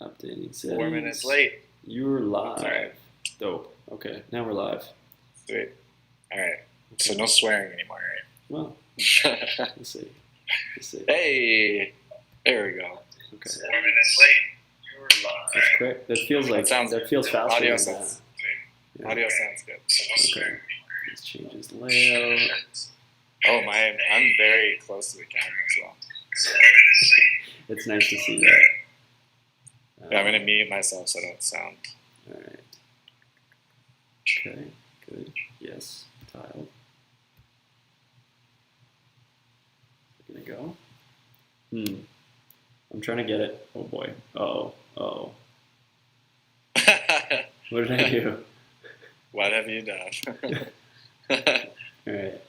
Updating settings. 4 minutes late. You're live. Sorry. Dope. Okay, now we're live. Sweet. All right. So no swearing anymore, right? Well, let's see. Hey, there we go. Okay. 4 minutes late. You're live. That's quick. That feels like that feels faster audio than sounds, that. Yeah. Audio sounds good. Okay. Let's change his layout. Oh, I'm very close to the camera as well. It's nice to see that. Yeah, I'm gonna mute myself so I don't sound. All right. Okay. Good. Yes. Tiled. Gonna go. I'm trying to get it. Oh boy. Oh. What did I do? What have you done? All right.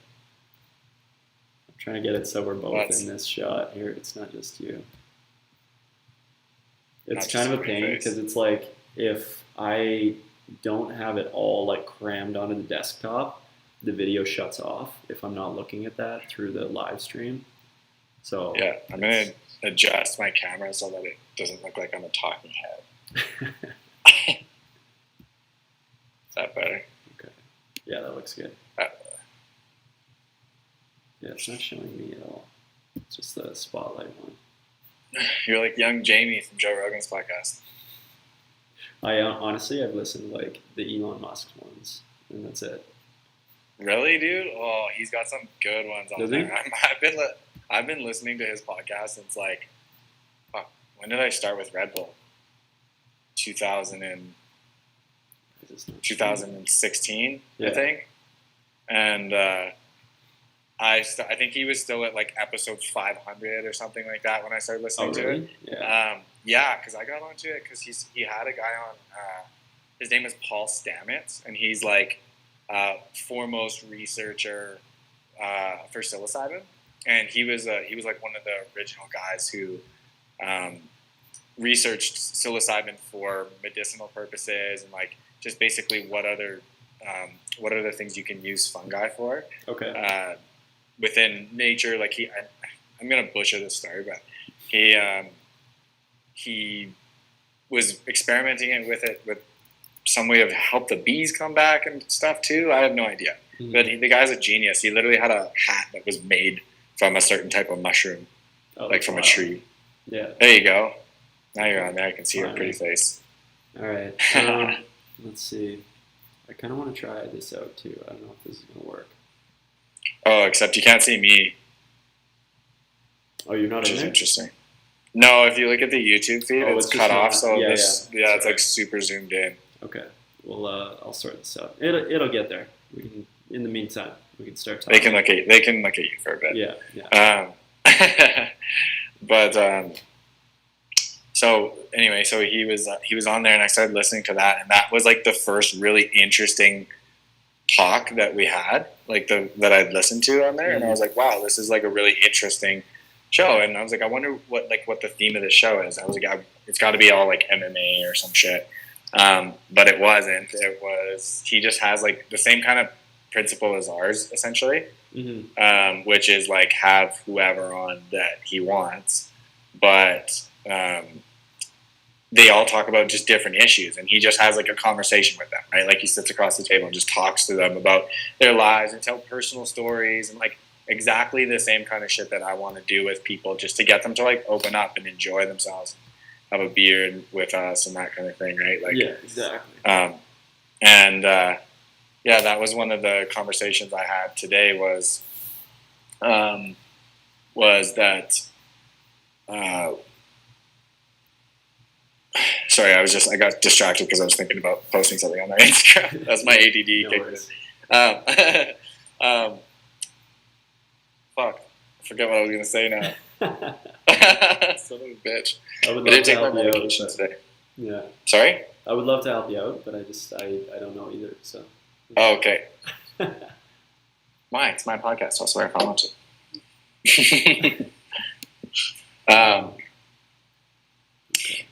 I'm trying to get it so we're both in this shot here. It's not just you. It's kind of a pain because it's like if I don't have it all like crammed onto the desktop, the video shuts off if I'm not looking at that through the live stream. So yeah, I'm gonna adjust my camera so that it doesn't look like I'm a talking head. Is that better? Okay. Yeah, that looks good. Yeah, it's not showing me at all. It's just the spotlight one. You're like young Jamie from Joe Rogan's podcast. Honestly, I've listened to like the Elon Musk ones, and that's it. Really, dude? Oh, he's got some good ones on there. I've been listening to his podcast since like, when did I start with Red Bull? 2016, yeah. I think. And I think he was still at like episode 500 or something like that when I started listening to it. Yeah, because I got onto it because he had a guy on. His name is Paul Stamets, and he's like foremost researcher for psilocybin, and he was like one of the original guys who researched psilocybin for medicinal purposes and like just basically what other things you can use fungi for. Okay. Within nature, like I'm gonna butcher this story, but he was experimenting with some way of help the bees come back and stuff too. I have no idea, but the guy's a genius. He literally had a hat that was made from a certain type of mushroom, like from a tree. Yeah. There you go. Now you're on there. I can see your pretty face. All right. Let's see. I kind of want to try this out too. I don't know if this is gonna work. Oh, except you can't see me. Oh, you're not in there? Which is interesting. No, if you look at the YouTube feed, it's cut off. So it's like super zoomed in. Okay. Well, I'll sort this out. It'll get there. We can. In the meantime, we can start talking. They can look at you for a bit. Yeah. But so anyway, so he was on there, and I started listening to that, and that was like the first really interesting talk that we had, like that I'd listened to on there, and I was like, wow, this is like a really interesting show. And I was like, I wonder what the theme of this show is. I was like, it's got to be all like MMA or some shit, but it wasn't. It was, he just has like the same kind of principle as ours essentially, which is like have whoever on that he wants, but they all talk about just different issues, and he just has like a conversation with them, right? Like he sits across the table and just talks to them about their lives and tell personal stories and like exactly the same kind of shit that I want to do with people, just to get them to like open up and enjoy themselves, have a beer with us and that kind of thing, right? Like, yeah, exactly. Yeah, that was one of the conversations I had today was that. Sorry, I got distracted because I was thinking about posting something on my Instagram. That's my ADD kicking in. Fuck, I forget what I was going to say now. Son of a bitch. I didn't take my medication today. Yeah. Sorry? I would love to help you out, but I don't know either. So. Oh, okay. It's my podcast, so I'll swear if I want to.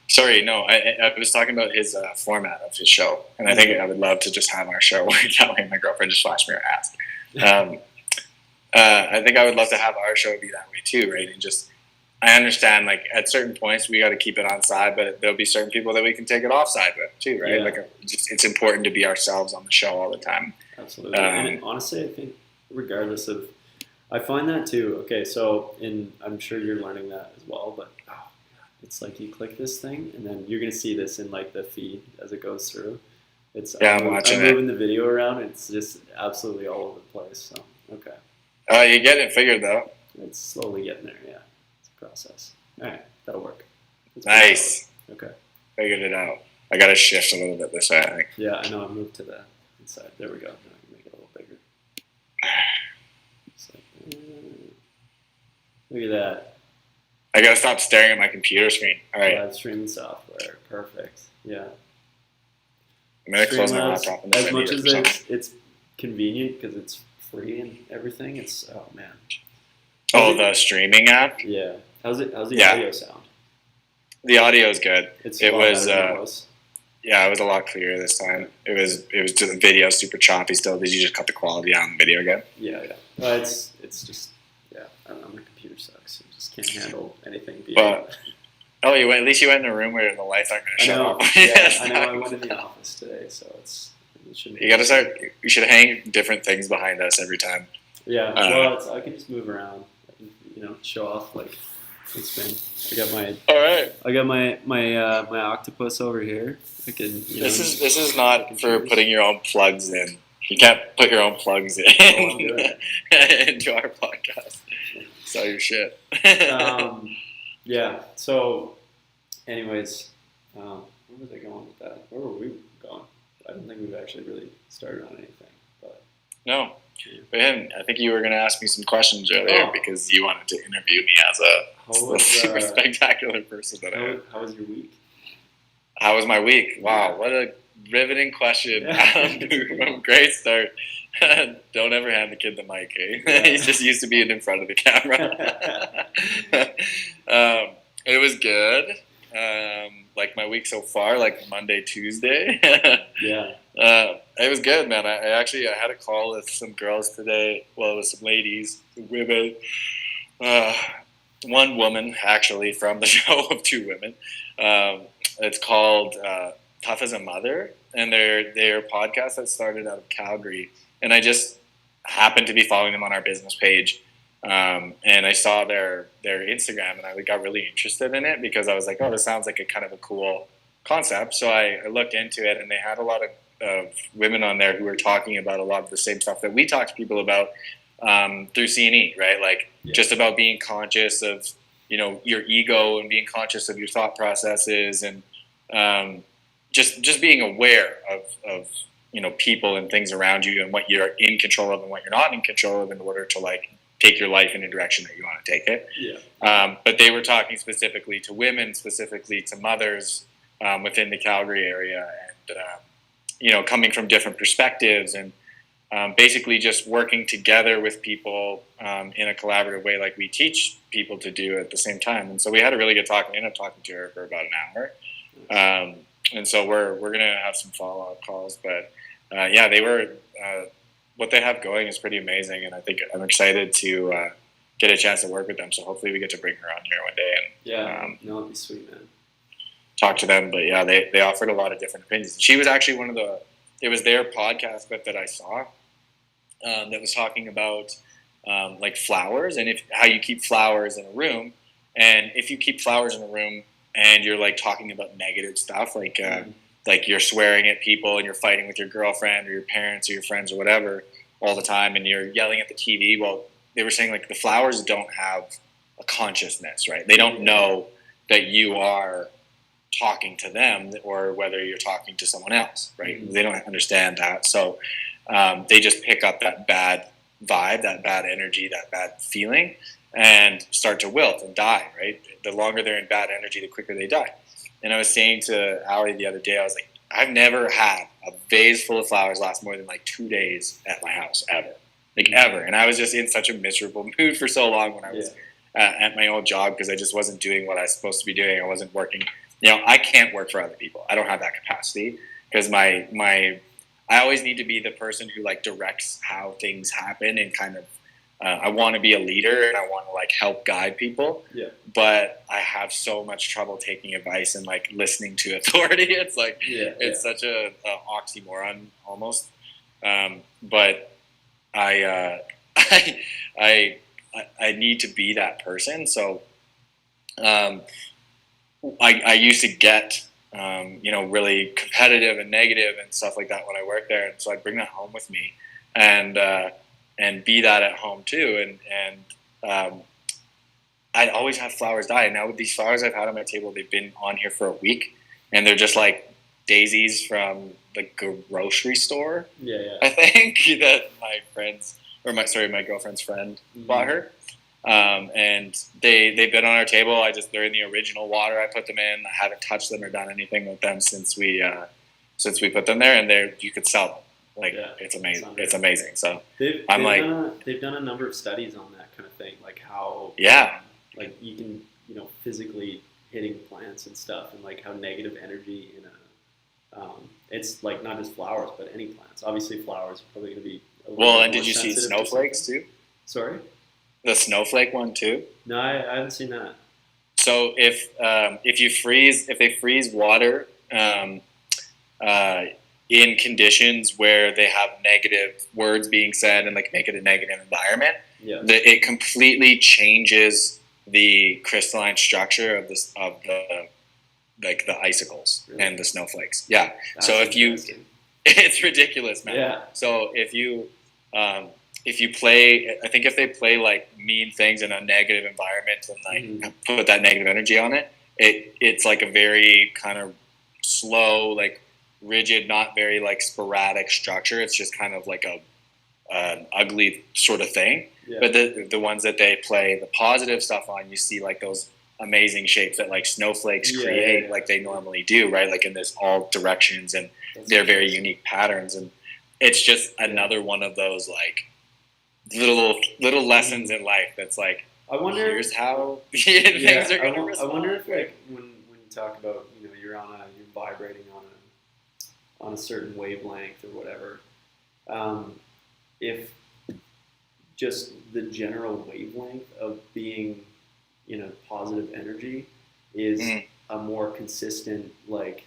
Sorry, no, I was talking about his format of his show, and I think I would love to just have our show where that way my girlfriend just flashed me her ass. I think I would love to have our show be that way too, right? And just I understand, like, at certain points we got to keep it on side, but there'll be certain people that we can take it off side with too, right? Yeah. Like, it's important to be ourselves on the show all the time. Absolutely. And honestly, I think regardless of, I find that too. Okay, so I'm sure you're learning that as well, but it's like you click this thing, and then you're gonna see this in like the feed as it goes through. I'm watching I'm moving the video around. It's just absolutely all over the place. So okay. Oh, you get it figured though. It's slowly getting there. Yeah, it's a process. All right, that'll work. Nice. Okay. Figured it out. I gotta shift a little bit this way, I think. Yeah, I know. I moved to the inside. There we go. Now I can make it a little bigger. Look at that. I gotta stop staring at my computer screen. All right. Live streaming software. Perfect. Yeah. I'm gonna close my laptop and as much as it's convenient because it's free and everything. It's man. The streaming app. Yeah. How's the audio sound? The audio is good. It was. Yeah, it was a lot clearer this time. It was just the video super choppy still. Did you just cut the quality down on the video again? Yeah. Well, it's just I don't know. My computer sucks. I just can't handle anything beyond. At least you went in a room where the lights aren't going to shut off. I know. I went in the office today, so it shouldn't. You got to start. You should hang different things behind us every time. Yeah. Well, I can just move around. I can, show off like it's been. I got my octopus over here. I can. This is not for putting your own plugs in. You can't put your own plugs in into our podcast. Sell your shit. Yeah. So, anyways, where was I going with that? Where were we going? I don't think we've actually really started on anything. But no. But I think you were going to ask me some questions earlier because you wanted to interview me as a super spectacular person that I am. How was your week? How was my week? Wow, what a riveting question. Great start. Don't ever hand the kid the mic, eh? Yeah. He's just used to being in front of the camera. It was good. Like my week so far, like Monday, Tuesday. Yeah. It was good, man. I had a call with some girls today. Well, with some ladies, women. One woman, actually, from the show of two women. It's called Tough as a Mother, and they're a podcast that started out of Calgary. And I just happened to be following them on our business page. And I saw their Instagram, and I got really interested in it because I was like, oh, this sounds like a kind of a cool concept. So I looked into it, and they had a lot of women on there who were talking about a lot of the same stuff that we talk to people about through C&E, right? Like just about being conscious of, your ego and being conscious of your thought processes and just being aware of people and things around you and what you're in control of and what you're not in control of in order to like take your life in a direction that you want to take it. Yeah. But they were talking specifically to women, specifically to mothers within the Calgary area, and coming from different perspectives and basically just working together with people in a collaborative way, like we teach people to do at the same time. And so we had a really good talk. I ended up talking to her for about an hour. And so we're gonna have some follow-up calls, but they were what they have going is pretty amazing, and I think I'm excited to get a chance to work with them. So hopefully we get to bring her on here one day and that'd be sweet, man. Talk to them. But yeah, they offered a lot of different opinions. She was actually it was their podcast clip that I saw that was talking about like flowers and how you keep flowers in a room, and if you keep flowers in a room and you're like talking about negative stuff, like you're swearing at people and you're fighting with your girlfriend or your parents or your friends or whatever all the time, and you're yelling at the TV. Well, they were saying like the flowers don't have a consciousness, right? They don't know that you are talking to them or whether you're talking to someone else, right? Mm-hmm. They don't understand that. So they just pick up that bad vibe, that bad energy, that bad feeling, and start to wilt and die, right? The longer they're in bad energy, the quicker they die. And I was saying to Allie the other day, I was like, I've never had a vase full of flowers last more than like 2 days at my house, ever. Like ever. And I was just in such a miserable mood for so long when I was at my old job because I just wasn't doing what I was supposed to be doing. I wasn't working. I can't work for other people. I don't have that capacity because I always need to be the person who like directs how things happen and kind of I want to be a leader and I want to like help guide people. Yeah. But I have so much trouble taking advice and like listening to authority. It's like it's such a oxymoron almost. But I need to be that person. So I used to get really competitive and negative and stuff like that when I worked there, and so I'd bring that home with me and be that at home too. And I'd always have flowers die. And now with these flowers I've had on my table, they've been on here for a week, and they're just like daisies from the grocery store. I think that my girlfriend's friend bought her. And they've been on our table. They're in the original water I put them in. I haven't touched them or done anything with them since we put them there, and you could sell them. Like it's amazing. It's amazing. So they've done a number of studies on that kind of thing, like how like you can physically hitting plants and stuff, and like how negative energy in a it's like not just flowers but any plants. Obviously flowers are probably going to be a little and did you see snowflakes too? Sorry? The snowflake one too? No, I haven't seen that. So if they freeze water in conditions where they have negative words being said and like make it a negative environment, it completely changes the crystalline structure of the icicles and the snowflakes. Yeah. That's so it's ridiculous, man. Yeah. So if they play like mean things in a negative environment and like put that negative energy on it, it's like a very kind of slow, like rigid, not very like sporadic structure. It's just kind of like an ugly sort of thing. Yeah. But the ones that they play the positive stuff on, you see like those amazing shapes that like snowflakes create like they normally do, right? Like in this all directions, and they're very unique patterns. And it's just another one of those like little lessons in life that's like, I wonder here's how things are going to respond. I wonder if like when you talk about you're vibrating on a certain wavelength or whatever, if just the general wavelength of being positive energy is a more consistent, like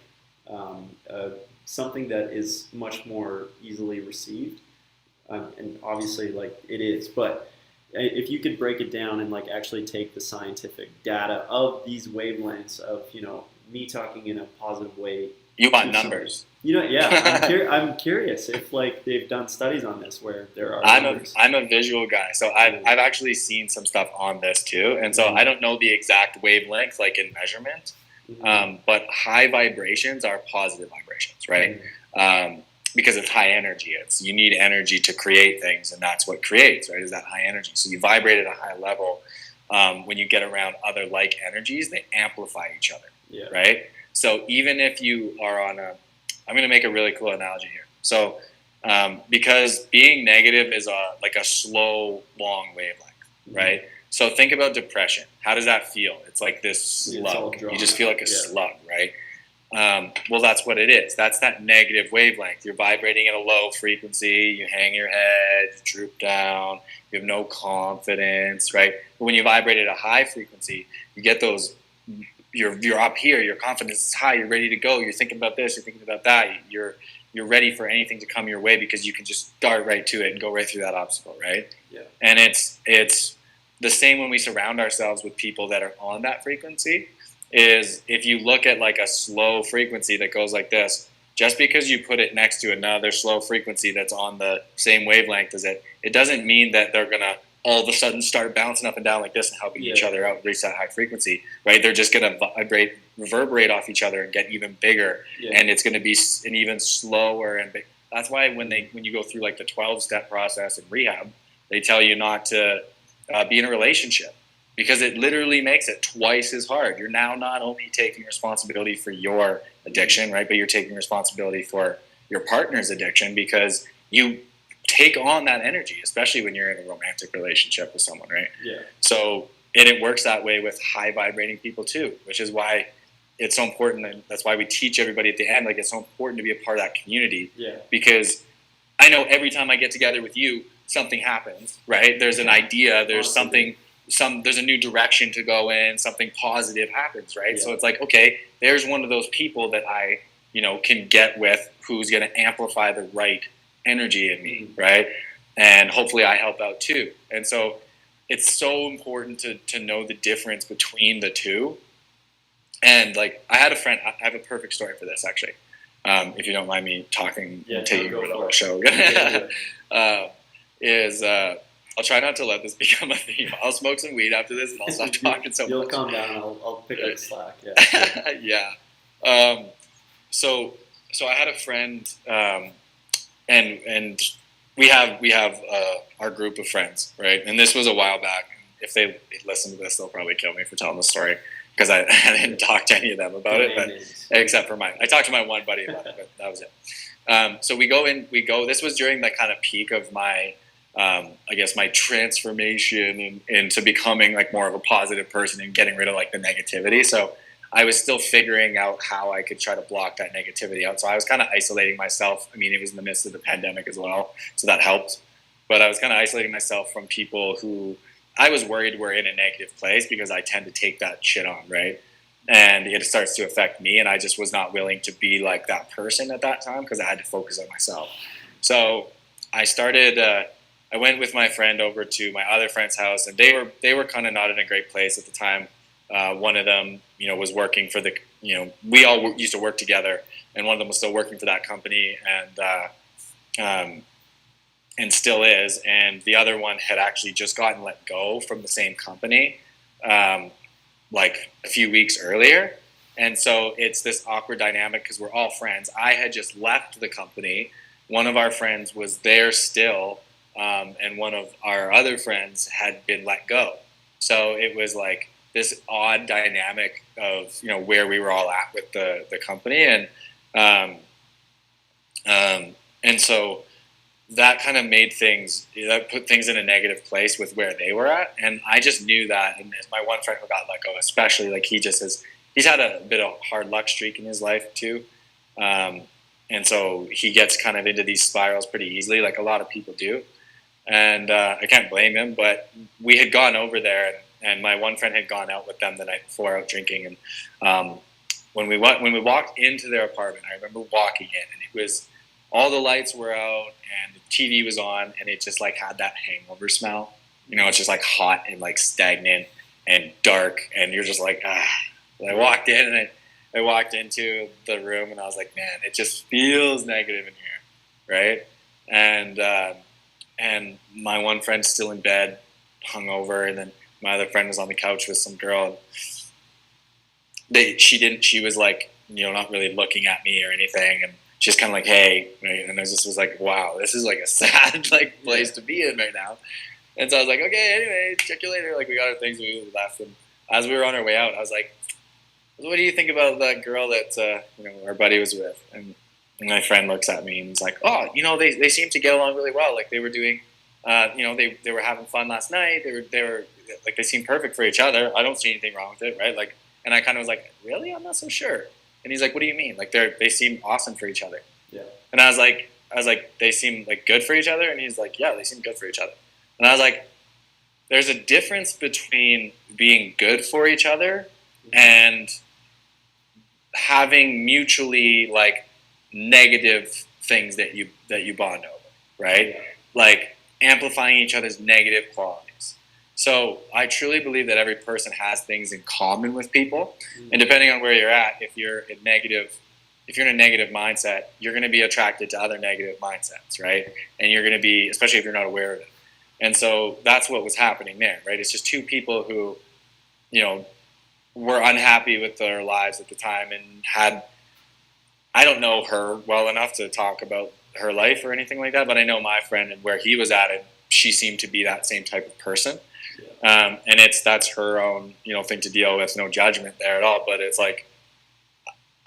something that is much more easily received, and obviously like it is, but if you could break it down and like actually take the scientific data of these wavelengths of me talking in a positive way. You want numbers. I'm curious if like they've done studies on this where there are numbers. I'm a visual guy, so I've actually seen some stuff on this too, and so I don't know the exact wavelength like in measurement, but high vibrations are positive vibrations, right? Because it's high energy. You need energy to create things, and that's what creates, right? Is that high energy. So you vibrate at a high level. When you get around other like energies, they amplify each other, right? So even if you are I'm going to make a really cool analogy here. So because being negative is like a slow, long wavelength, right? So think about depression. How does that feel? It's like this slug. You just feel like a slug, right? Well, that's what it is. That's that negative wavelength. You're vibrating at a low frequency. You hang your head, you droop down. You have no confidence, right? But when you vibrate at a high frequency, you get those. You're up here. Your confidence is high. You're ready to go. You're thinking about this. You're thinking about that. You're ready for anything to come your way because you can just dart right to it and go right through that obstacle, right? Yeah. And it's the same when we surround ourselves with people that are on that frequency. Is if you look at like a slow frequency that goes like this, just because you put it next to another slow frequency that's on the same wavelength as it doesn't mean that they're gonna all of a sudden start bouncing up and down like this and helping each other out reach that high frequency, right? They're just going to reverberate off each other and get even bigger, and it's going to be an even slower and big. That's why when you go through like the 12-step process in rehab, they tell you not to be in a relationship because it literally makes it twice as hard. You're now not only taking responsibility for your addiction, right, but you're taking responsibility for your partner's addiction because you take on that energy, especially when you're in a romantic relationship with someone, right? Yeah. So, and it works that way with high vibrating people too, which is why it's so important. And that's why we teach everybody at the end, like it's so important to be a part of that community. Yeah. Because I know every time I get together with you, something happens, right? There's an idea, there's something, there's a new direction to go in, something positive happens, right? So it's like, okay, there's one of those people that I, can get with, who's going to amplify the right energy in me, right? And hopefully I help out too. And so it's so important to know the difference between the two. And like, I had a friend, I have a perfect story for this actually. If you don't mind me talking, taking over the whole show. I'll try not to let this become a theme. I'll smoke some weed after this and I'll stop talking so much. You'll calm down and I'll pick up the slack. So I had a friend, and we have our group of friends, right? And this was a while back. If they listen to this, they'll probably kill me for telling the story because I didn't talk to any of them about it, but except for I talked to my one buddy about it, but that was it. So we go. This was during the kind of peak of my, I guess, my transformation into becoming like more of a positive person and getting rid of like the negativity. So I was still figuring out how I could try to block that negativity out. So I was kind of isolating myself. I mean, it was in the midst of the pandemic as well, so that helped. But I was kind of isolating myself from people who I was worried were in a negative place because I tend to take that shit on, right? And it starts to affect me, and I just was not willing to be like that person at that time because I had to focus on myself. So I started. I went with my friend over to my other friend's house, and they were kind of not in a great place at the time. One of them, was working for the, we all used to work together, and one of them was still working for that company, and still is. And the other one had actually just gotten let go from the same company, like a few weeks earlier. And so it's this awkward dynamic because we're all friends. I had just left the company. One of our friends was there still, and one of our other friends had been let go. So it was like this odd dynamic of, where we were all at with the company. And so that kind of made things, that put things in a negative place with where they were at. And I just knew that. And my one friend who got let go, especially, like he's had a bit of hard luck streak in his life too. And so he gets kind of into these spirals pretty easily, like a lot of people do. And I can't blame him, but we had gone over there, and my one friend had gone out with them the night before out drinking. And when we walked into their apartment, I remember walking in, and it was, all the lights were out and the TV was on, and it just like had that hangover smell. It's just like hot and like stagnant and dark, and you're just like, ah. And I walked in, and I walked into the room, and I was like, man, it just feels negative in here, right? And my one friend's still in bed, hungover, and then my other friend was on the couch with some girl. She was like, not really looking at me or anything, and just kind of like, hey, right? And I just was like, wow, this is like a sad like place to be in right now. And so I was like, okay, anyway, check you later. Like, we got our things, we left. And as we were on our way out, I was like, what do you think about that girl that our buddy was with? And my friend looks at me and he's like, oh, they seem to get along really well. Like, they were doing, they were having fun last night. They were like, they seemed perfect for each other. I don't see anything wrong with it, right? Like, and I kind of was like, really? I'm not so sure. And he's like, what do you mean? Like, they seem awesome for each other. Yeah. And I was like, they seem like good for each other? And he's like, yeah, they seem good for each other. And I was like, there's a difference between being good for each other and having mutually like negative things that you bond over, right? Yeah. Like amplifying each other's negative qualities. So I truly believe that every person has things in common with people, and depending on where you're at, if you're in a negative mindset, you're going to be attracted to other negative mindsets, right? And you're going to be, especially if you're not aware of it. And so that's what was happening there, right? It's just two people who, were unhappy with their lives at the time and I don't know her well enough to talk about her life or anything like that, but I know my friend and where he was at, and she seemed to be that same type of person. Yeah. And that's her own, thing to deal with, no judgment there at all. But it's like,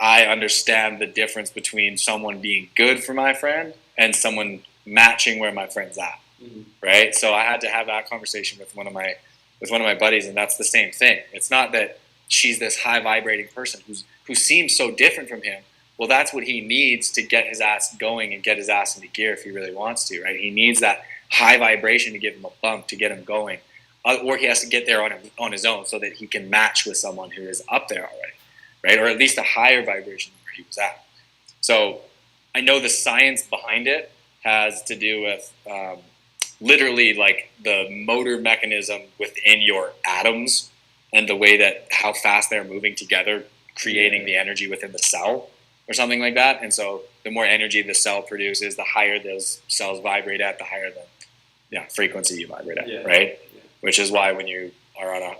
I understand the difference between someone being good for my friend and someone matching where my friend's at. Mm-hmm. Right. So I had to have that conversation with one of my buddies, and that's the same thing. It's not that she's this high vibrating person who seems so different from him. Well, that's what he needs to get his ass going and get his ass into gear if he really wants to, right? He needs that high vibration to give him a bump to get him going, or he has to get there on his own so that he can match with someone who is up there already, right? Or at least a higher vibration than where he was at. So I know the science behind it has to do with literally like the motor mechanism within your atoms and the way that how fast they're moving together, creating the energy within the cell or something like that. And so the more energy the cell produces, the higher those cells vibrate at, the higher the frequency you vibrate at, right? Yeah. Which is why when you are on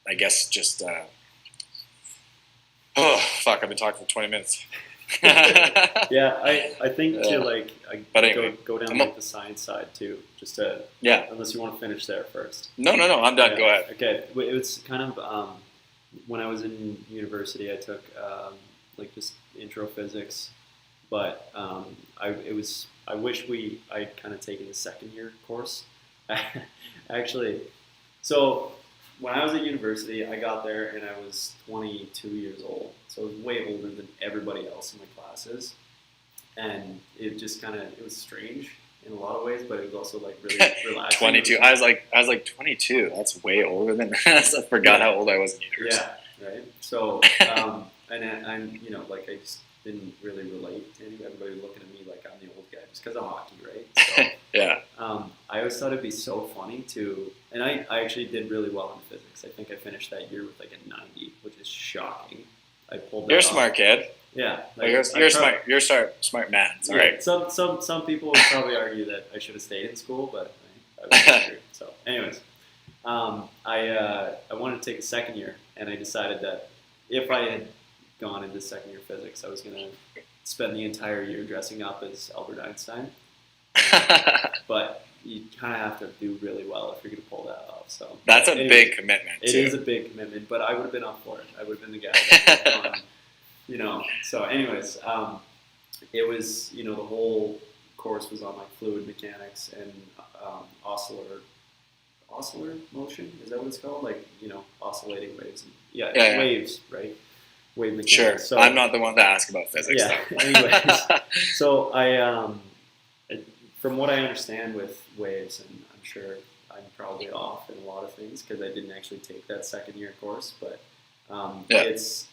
I've been talking for 20 minutes. Yeah, I think to go down like the science side too, just to unless you want to finish there first. No, I'm done. Go ahead. Okay, it was kind of when I was in university, I took like just intro physics, but I wish I'd kind of taken the second year course. Actually, so when I was at university, I got there and I was 22 years old. So I was way older than everybody else in my classes. And it just it was strange in a lot of ways, but it was also like really relaxing. 22. I was like 22. That's way older than I forgot how old I was in university. Yeah, right. So, and I'm, like I just didn't really relate to anybody. Everybody looking at me like I'm the old guy just because of hockey, right? So, yeah. I always thought it'd be so funny and I actually did really well in physics. I think I finished that year with like a 90, which is shocking. I pulled that You're a off. smart kid. Yeah. Like, you're smart. You're smart man. It's all right. Some people would probably argue that I should have stayed in school, but I was here. So, anyways, I wanted to take a second year, and I decided that if I had gone into second year physics, I was going to spend the entire year dressing up as Albert Einstein. But you kind of have to do really well if you're going to pull that off. So that's a big commitment. It is a big commitment, but I would have been up for it. I would have been the guy that So anyways, it was, the whole course was on like fluid mechanics and oscillator motion. Is that what it's called? Like, oscillating waves. Waves, right? Wave mechanics. Sure. So, I'm not the one to ask about physics. Yeah. Anyways, so I from what I understand with waves, and I'm sure I'm probably off in a lot of things because I didn't actually take that second year course, but it's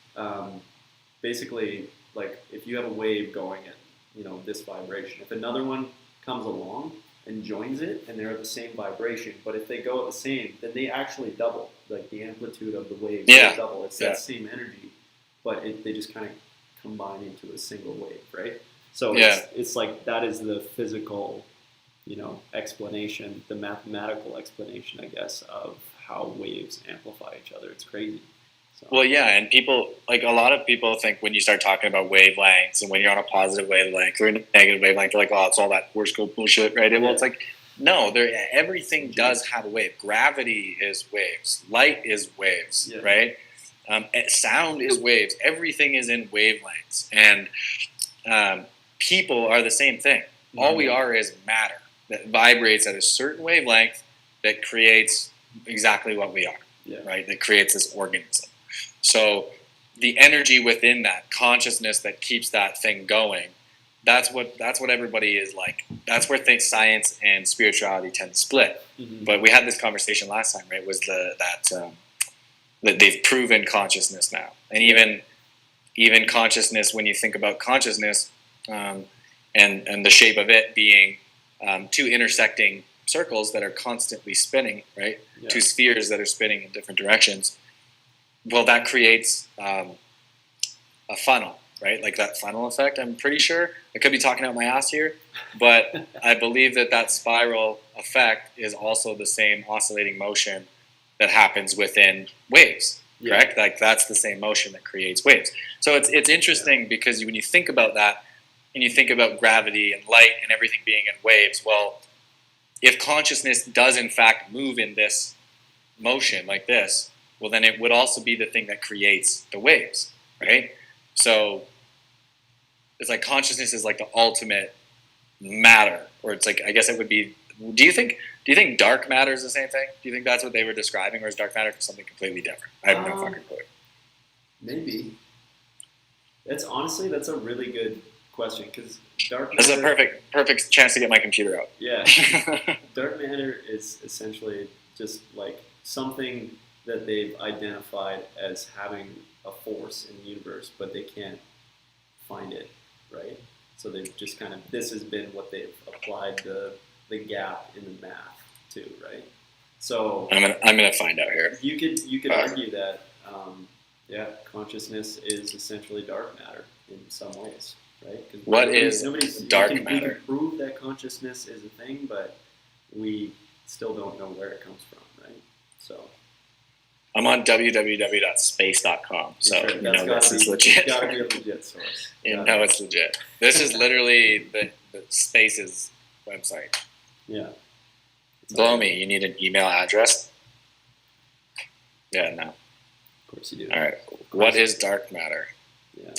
basically like if you have a wave going at this vibration, if another one comes along and joins it and they're at the same vibration, but if they go at the same, then they actually double, like the amplitude of the wave will double. It's that same energy, but they just kind of combine into a single wave, right? So it's like that is the physical, explanation, the mathematical explanation, I guess, of how waves amplify each other. It's crazy. So. Well, yeah, and people, like a lot of people think when you start talking about wavelengths and when you're on a positive wavelength or a negative wavelength, they're like, oh, it's all that Morse code bullshit, right? Well, it's like, no, everything does have a wave. Gravity is waves. Light is waves, right? Sound is waves. Everything is in wavelengths. And people are the same thing. All we are is matter that vibrates at a certain wavelength that creates exactly what we are, right? That creates this organism. So the energy within that consciousness that keeps that thing going, that's what everybody is like. That's where science and spirituality tend to split. Mm-hmm. But we had this conversation last time, right? Was that they've proven consciousness now, and even consciousness. When you think about consciousness, and the shape of it being two intersecting circles that are constantly spinning, right? Yeah. Two spheres that are spinning in different directions. Well, that creates a funnel, right? Like that funnel effect, I'm pretty sure. I could be talking out my ass here, but I believe that spiral effect is also the same oscillating motion that happens within waves, correct? Like that's the same motion that creates waves. So it's interesting because when you think about that, and you think about gravity and light and everything being in waves, well, if consciousness does in fact move in this motion like this, well, then it would also be the thing that creates the waves, right? So it's like consciousness is like the ultimate matter, or it's like, I guess it would be, do you think dark matter is the same thing? Do you think that's what they were describing, or is dark matter something completely different? I have no fucking clue. Maybe. That's a really good question, because dark matter. This is a perfect chance to get my computer out. Yeah, dark matter is essentially just like something that they've identified as having a force in the universe, but they can't find it, right? So they've just kind of, this has been what they've applied the gap in the math to, right? So I'm gonna find out here. You could argue that consciousness is essentially dark matter in some ways, right? What is dark matter? We can prove that consciousness is a thing, but we still don't know where it comes from, right? So I'm on www.space.com, so you know this is legit. It's gotta be a legit source. You know it's legit. This is literally the Space's website. Yeah. Blow me. You need an email address? Yeah, no. Of course you do. All right. What is dark matter? Yeah.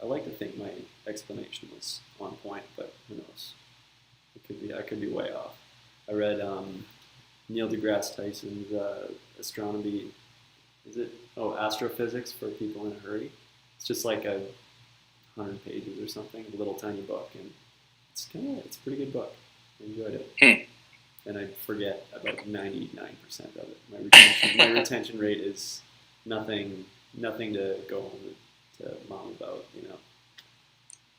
I like to think my explanation was on point, but who knows? I could be way off. I read Neil deGrasse Tyson's astronomy. Astrophysics for People in a Hurry. It's just like 100 pages or something, a little tiny book, and it's a pretty good book. I enjoyed it. And I forget about 99% of it. My retention rate is nothing to go home to mom about,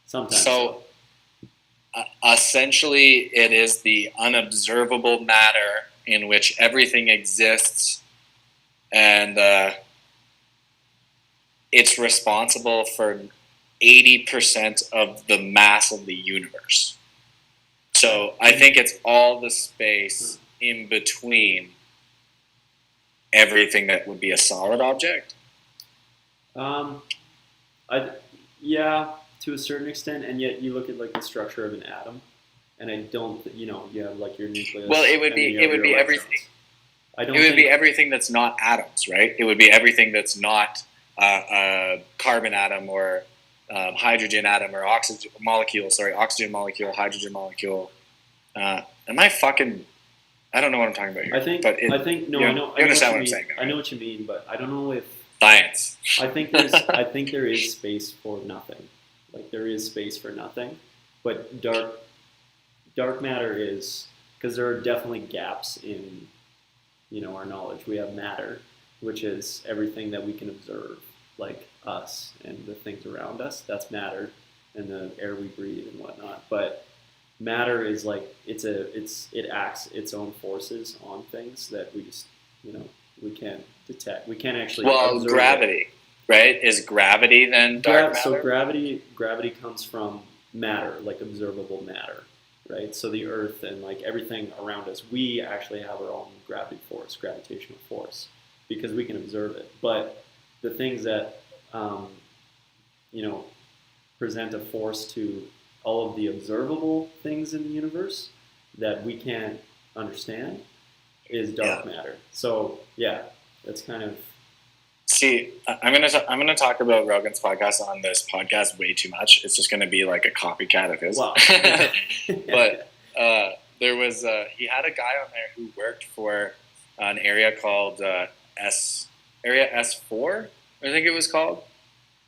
Sometimes. So, essentially, it is the unobservable matter in which everything exists, and it's responsible for 80% of the mass of the universe. So I think it's all the space in between everything that would be a solid object. To a certain extent, and yet you look at like the structure of an atom, and I don't, you have like your nucleus. Well, it would be everything. It would be everything that's not atoms, right? It would be everything that's not a carbon atom or hydrogen atom or oxygen molecule, hydrogen molecule. I don't know what I'm talking about here. I know. You understand what I'm saying? I know what you mean, but I don't know if science. I think there is space for nothing. Like there is space for nothing, but dark matter is, because there are definitely gaps in, our knowledge. We have matter, which is everything that we can observe, like us and the things around us. That's matter, and the air we breathe and whatnot. But matter is like it acts its own forces on things that we just we can't detect. We can't actually. Well, gravity, right? Is gravity then dark matter? So gravity comes from matter, like observable matter, right? So the Earth and like everything around us, we actually have our own gravitational force, because we can observe it. But the things that present a force to all of the observable things in the universe that we can't understand is dark matter. So that's kind of. See, I'm gonna talk about Rogan's podcast on this podcast way too much. It's just gonna be like a copycat of his. Wow. But there was he had a guy on there who worked for an area called Area S4, I think it was called.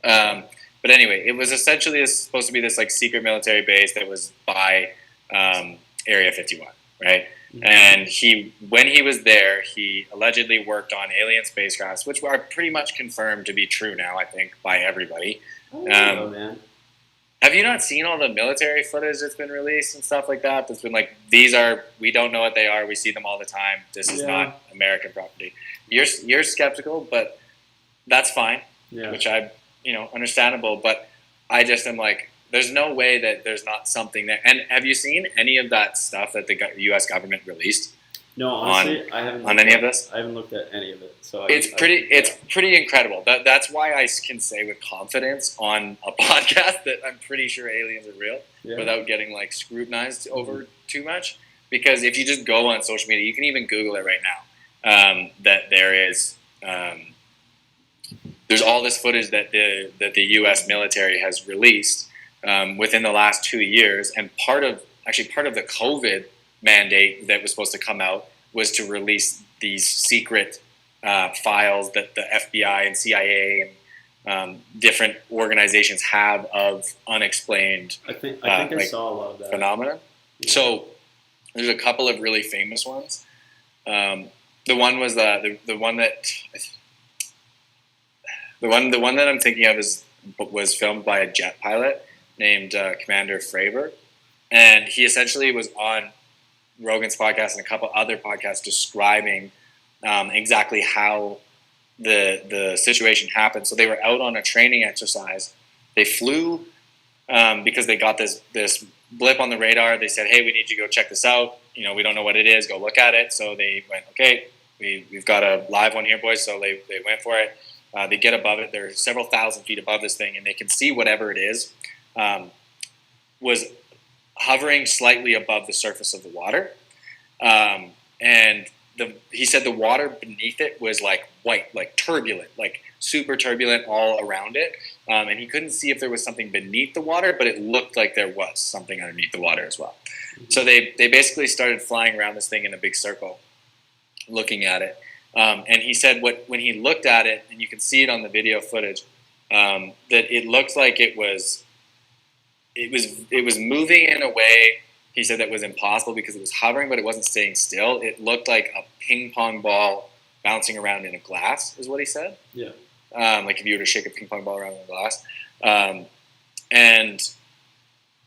But anyway, it was essentially supposed to be this like secret military base that was by Area 51, right? Mm-hmm. And when he was there, he allegedly worked on alien spacecrafts, which are pretty much confirmed to be true now, I think, by everybody. Man. Have you not seen all the military footage that's been released and stuff like that? That's been like, we don't know what they are. We see them all the time. This is not American property. You're skeptical, but that's fine, which understandable. But I just am like, there's no way that there's not something there. And have you seen any of that stuff that the U.S. government released? No, honestly, I haven't. On any of this? I haven't looked at any of it. So it's pretty incredible. That's why I can say with confidence on a podcast that I'm pretty sure aliens are real, without getting like scrutinized over too much. Because if you just go on social media, you can even Google it right now. That there is. There's all this footage that the U.S. military has released within the last 2 years, and part of the COVID mandate that was supposed to come out was to release these secret files that the FBI and CIA different organizations have of unexplained. I think I saw a lot of that phenomena. Yeah. So there's a couple of really famous ones. The one was the one that I'm thinking of was filmed by a jet pilot named Commander Fravor, and he essentially was on Rogan's podcast and a couple other podcasts describing exactly how the situation happened. So they were out on a training exercise. They flew because they got this blip on the radar. They said, "Hey, we need you to go check this out. We don't know what it is. Go look at it." So they went, "Okay, we've got a live one here, boys." So they went for it. They get above it. They're several thousand feet above this thing, and they can see whatever it is was hovering slightly above the surface of the water. And he said the water beneath it was like white, like turbulent, like super turbulent all around it. And he couldn't see if there was something beneath the water, but it looked like there was something underneath the water as well. Mm-hmm. So they basically started flying around this thing in a big circle, looking at it. And he said when he looked at it, and you can see it on the video footage, that it looked like it was moving in a way. He said that was impossible because it was hovering, but it wasn't staying still. It looked like a ping pong ball bouncing around in a glass, is what he said. Yeah. Like if you were to shake a ping pong ball around in a glass. And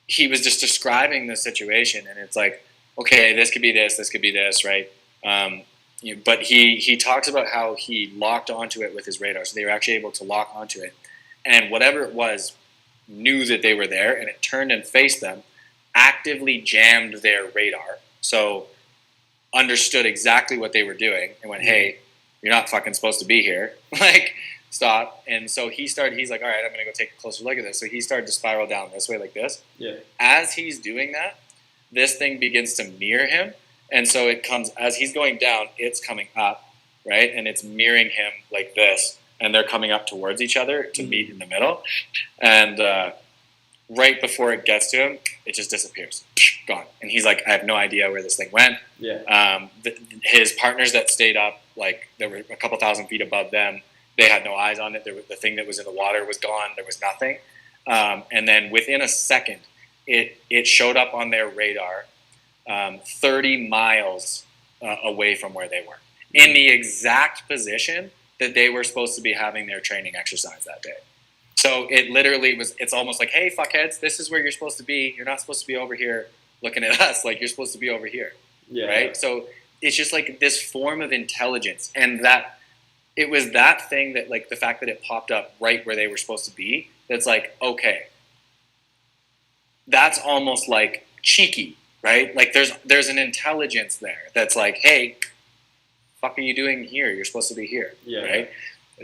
he was just describing the situation, and it's like, okay, this could be this, right? But he talks about how he locked onto it with his radar, so they were actually able to lock onto it, and whatever it was knew that they were there, and it turned and faced them, actively jammed their radar, so understood exactly what they were doing, and went, "Hey, you're not fucking supposed to be here. Like, stop." And so he's like, "All right, I'm gonna go take a closer look at this." So he started to spiral down this way, like this. Yeah. As he's doing that, this thing begins to mirror him. And so it comes, as he's going down, it's coming up, right? And it's mirroring him like this. And they're coming up towards each other to meet in the middle. And right before it gets to him, it just disappears. Gone. And he's like, "I have no idea where this thing went." Yeah. His partners that stayed up, like there were a couple thousand feet above them, they had no eyes on it. The thing that was in the water was gone. There was nothing. And then within a second, it showed up on their radar 30 miles away from where they were, in the exact position that they were supposed to be having their training exercise that day. So it literally it's almost like, "Hey, fuckheads, this is where you're supposed to be. You're not supposed to be over here looking at us. Like, you're supposed to be over here." Yeah. Right? So it's just like this form of intelligence, and that it was that thing that, like, the fact that it popped up right where they were supposed to be, that's like, okay, that's almost like cheeky, right? Like there's an intelligence there that's like, "Hey, fuck are you doing here? You're supposed to be here." Yeah. Right?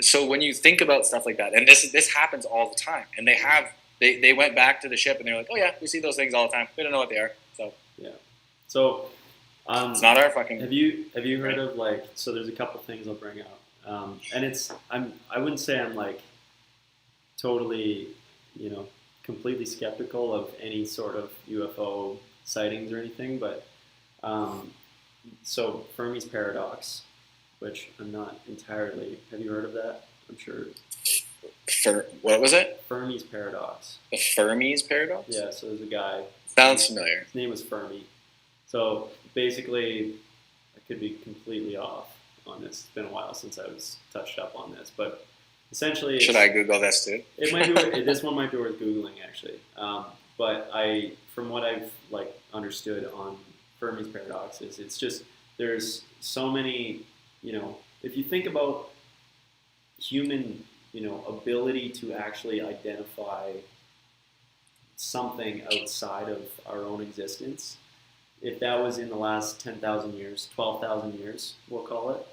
So when you think about stuff like that, and this happens all the time, and they went back to the ship and they're like, "Oh yeah, we see those things all the time. We don't know what they are." So yeah. So it's not our fucking. Have you heard of, like, so there's a couple things I'll bring up, and I wouldn't say I'm like totally, completely skeptical of any sort of UFO sightings or anything, but so Fermi's Paradox, which I'm not entirely. Have you heard of that? I'm sure. What was it? Fermi's Paradox. The Fermi's Paradox? Yeah, so there's a guy. Sounds familiar. His name was Fermi. So basically, I could be completely off on this. It's been a while since I was touched up on this, but essentially, should I Google this too? It might be. This one might be worth googling, actually. But from what I've understood on Fermi's Paradox, it's just there's so many. If you think about human, ability to actually identify something outside of our own existence, if that was in the last 10,000 years, 12,000 years, we'll call it,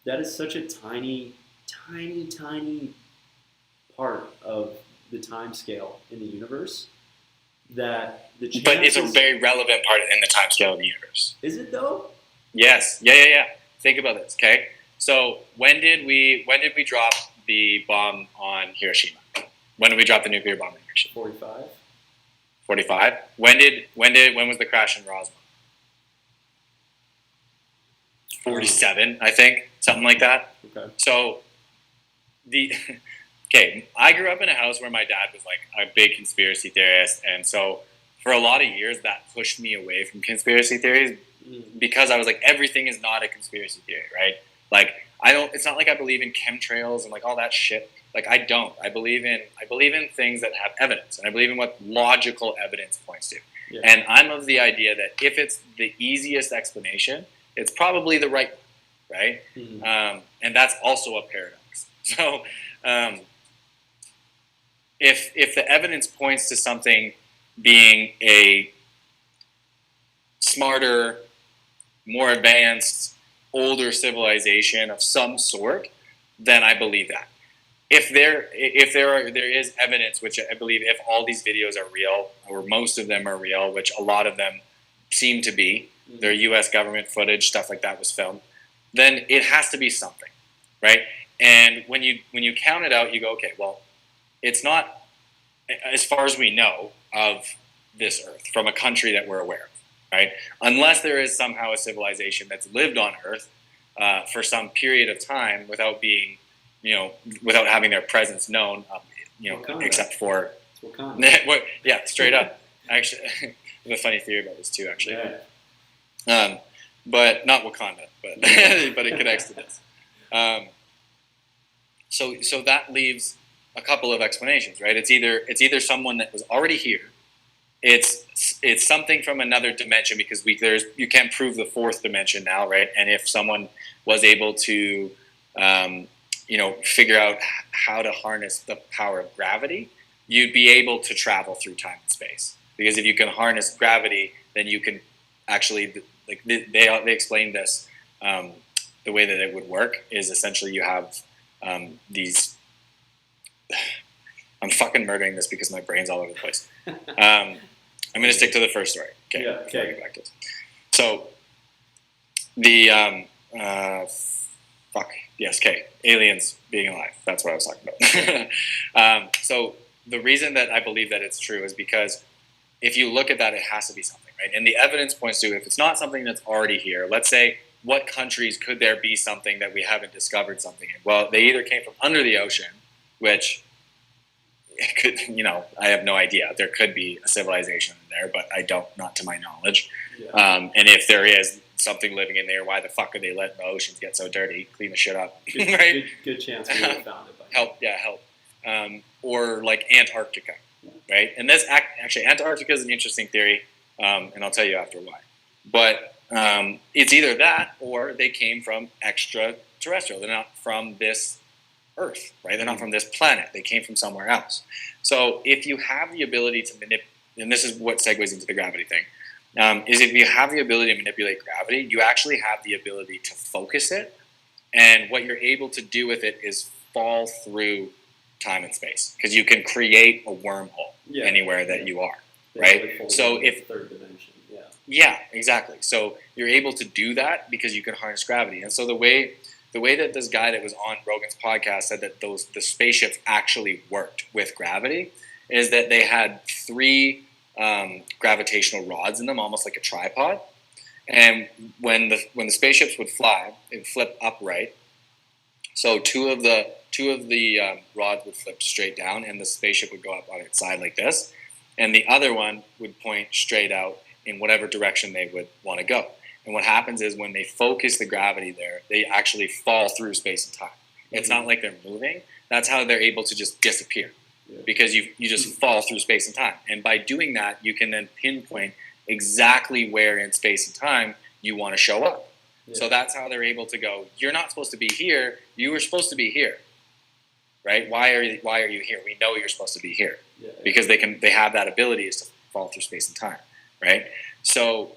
that is such a tiny, tiny, tiny part of the time scale in the universe that the chances... But it's a very relevant part in the time scale of the universe. Is it though? Yes. Yeah. Think about this, okay? So when did we drop the bomb on Hiroshima? When did we drop the nuclear bomb on Hiroshima? 45. 45? When was the crash in Roswell? 47, I think. Something like that. Okay. So okay, I grew up in a house where my dad was like a big conspiracy theorist, and so for a lot of years that pushed me away from conspiracy theories because I was like, everything is not a conspiracy theory, right? Like it's not like I believe in chemtrails and like all that shit. Like I don't. I believe in things that have evidence, and I believe in what logical evidence points to. Yeah. And I'm of the idea that if it's the easiest explanation, it's probably the right one, right? Mm-hmm. And that's also a paradox. So if the evidence points to something being a smarter, more advanced, older civilization of some sort, then I believe that. If there is evidence, which I believe if all these videos are real, or most of them are real, which a lot of them seem to be, their U.S. government footage, stuff like that was filmed, then it has to be something, right? And when you count it out, you go, okay, well, it's not, as far as we know, of this Earth, from a country that we're aware of, right? Unless there is somehow a civilization that's lived on Earth for some period of time without being, without having their presence known, Wakanda. Except for Wakanda. Yeah, straight up. Actually, I have a funny theory about this too, actually. Yeah. But not Wakanda, but but it connects to this. So that leaves a couple of explanations, right? It's either someone that was already here. It's something from another dimension because you can't prove the fourth dimension now, right? And if someone was able to figure out how to harness the power of gravity, you'd be able to travel through time and space. Because if you can harness gravity, then you can actually, like they explained this, the way that it would work is essentially you have these. I'm fucking murdering this because my brain's all over the place. I'm going to stick to the first story. Okay. Yeah, okay. Get back to this. So the aliens being alive. That's what I was talking about. So the reason that I believe that it's true is because if you look at that, it has to be something, right? And the evidence points to if it's not something that's already here. Let's say, what countries could there be something that we haven't discovered something in? Well, they either came from under the ocean, which it could, I have no idea. There could be a civilization in there, but I don't, not to my knowledge. Yeah. And if there is something living in there, why the fuck are they letting the oceans get so dirty? Clean the shit up, right? Good chance we would have found it. Help. Or like Antarctica, right? And this actually, Antarctica is an interesting theory, and I'll tell you after why. But it's either that or they came from extraterrestrial. They're not from this Earth, right? They're not from this planet. They came from somewhere else. So if you have the ability to manipulate, and this is what segues into the gravity thing, is if you have the ability to manipulate gravity, you actually have the ability to focus it, and what you're able to do with it is fall through time and space, because you can create a wormhole anywhere that you are, right? So if third dimension, yeah, exactly. So you're able to do that because you can harness gravity, and so the way that this guy that was on Rogan's podcast said that the spaceships actually worked with gravity is that they had 3 gravitational rods in them, almost like a tripod. And when the spaceships would fly, it would flip upright. So two of the rods would flip straight down, and the spaceship would go up on its side like this, and the other one would point straight out in whatever direction they would want to go. And what happens is when they focus the gravity there, they actually fall through space and time. Mm-hmm. It's not like they're moving. That's how they're able to just disappear, because you just fall through space and time. And by doing that, you can then pinpoint exactly where in space and time you want to show up. Yeah. So that's how they're able to go, you're not supposed to be here. You were supposed to be here, right? Why are you here? We know you're supposed to be here, because they have that ability is to fall through space and time, right? So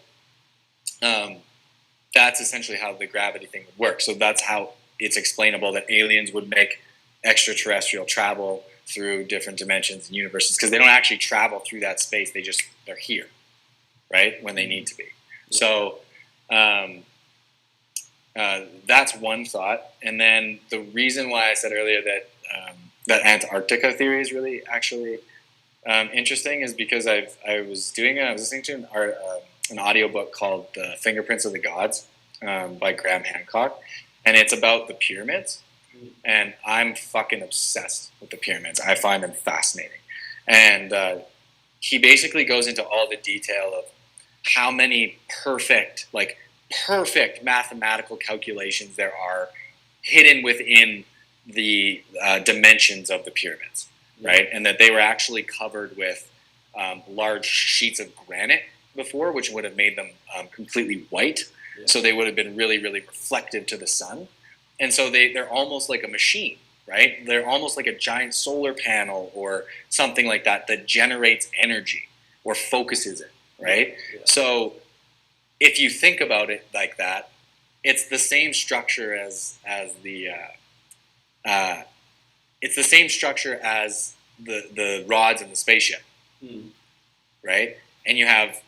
that's essentially how the gravity thing would work. So that's how it's explainable that aliens would make extraterrestrial travel through different dimensions and universes, because they don't actually travel through that space. They're here, right, when they need to be. So that's one thought. And then the reason why I said earlier that Antarctica theory is really actually interesting is because I was listening to an audiobook called Fingerprints of the Gods by Graham Hancock, and it's about the pyramids. And I'm fucking obsessed with the pyramids. I find them fascinating. And he basically goes into all the detail of how many perfect mathematical calculations there are hidden within the dimensions of the pyramids, right? And that they were actually covered with large sheets of granite before, which would have made them completely white. Yeah. So they would have been really, really reflective to the sun. And so they're almost like a machine, right? They're almost like a giant solar panel or something like that that generates energy or focuses it, right? Yeah. So if you think about it like that, it's the same structure as the rods in the spaceship, right? And you have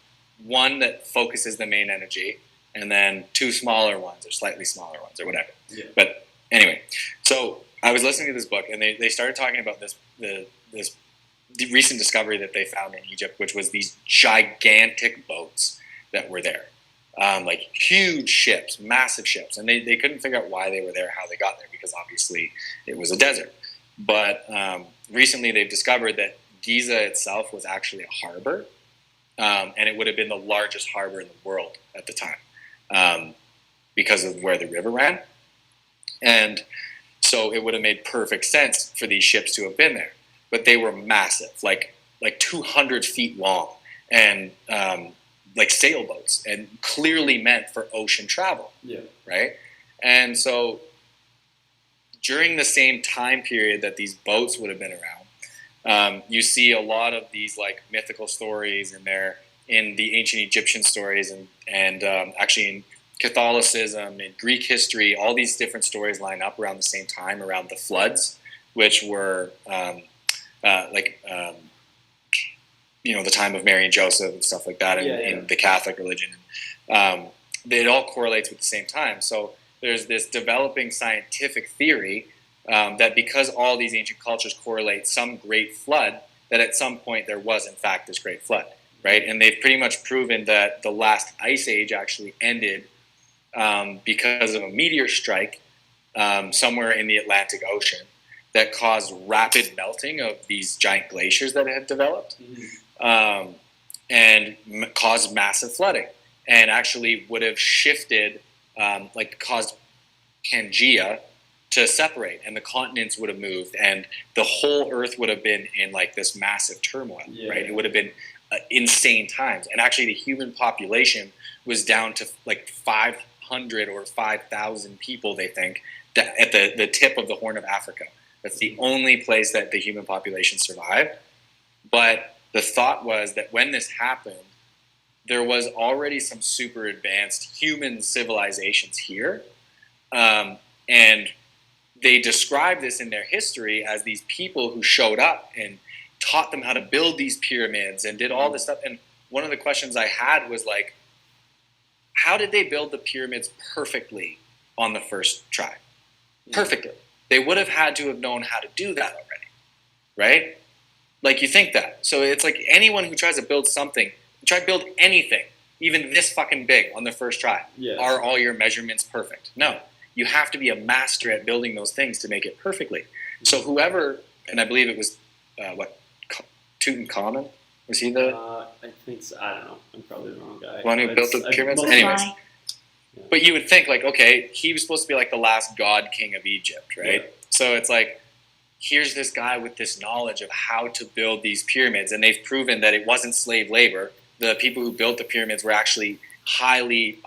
one that focuses the main energy, and then two smaller ones or slightly smaller ones or whatever. Yeah. But anyway, so I was listening to this book, and they started talking about this recent discovery that they found in Egypt, which was these gigantic boats that were there. Like huge ships, massive ships. And they couldn't figure out why they were there, how they got there, because obviously it was a desert. But recently they've discovered that Giza itself was actually a harbor. And it would have been the largest harbor in the world at the time because of where the river ran. And so it would have made perfect sense for these ships to have been there. But they were massive, like 200 feet long, and like sailboats, and clearly meant for ocean travel. Yeah. Right? And so during the same time period that these boats would have been around, you see a lot of these like mythical stories in the ancient Egyptian stories, and actually in Catholicism and Greek history, all these different stories line up around the same time, around the floods, which were the time of Mary and Joseph and stuff like that in the Catholic religion. It all correlates with the same time. So there's this developing scientific theory that because all these ancient cultures correlate some great flood, that at some point there was in fact this great flood, right? And they've pretty much proven that the last ice age actually ended because of a meteor strike somewhere in the Atlantic Ocean that caused rapid melting of these giant glaciers that had developed, and caused massive flooding, and actually would have shifted, caused Pangea to separate, and the continents would have moved, and the whole Earth would have been in like this massive turmoil, right? It would have been insane times, and actually the human population was down to like 500 or 5,000 people, they think, at the tip of the Horn of Africa. That's the only place that the human population survived. But the thought was that when this happened, there was already some super advanced human civilizations here. And they described this in their history as these people who showed up and taught them how to build these pyramids and did all this stuff. And one of the questions I had was like, how did they build the pyramids perfectly on the first try? Perfectly. They would have had to have known how to do that already, right? Like you think that. So it's like anyone who tries to build something, try to build anything, even this fucking big on the first try. Yeah. Are all your measurements perfect? No. You have to be a master at building those things to make it perfectly. So whoever, and I believe it was, Tutankhamun? Was he the... I think so. I don't know. I'm probably the wrong guy. One who built the pyramids? Anyways. Yeah. But you would think, like, okay, he was supposed to be like the last god king of Egypt, right? Yeah. So it's like, here's this guy with this knowledge of how to build these pyramids, and they've proven that it wasn't slave labor. The people who built the pyramids were actually highly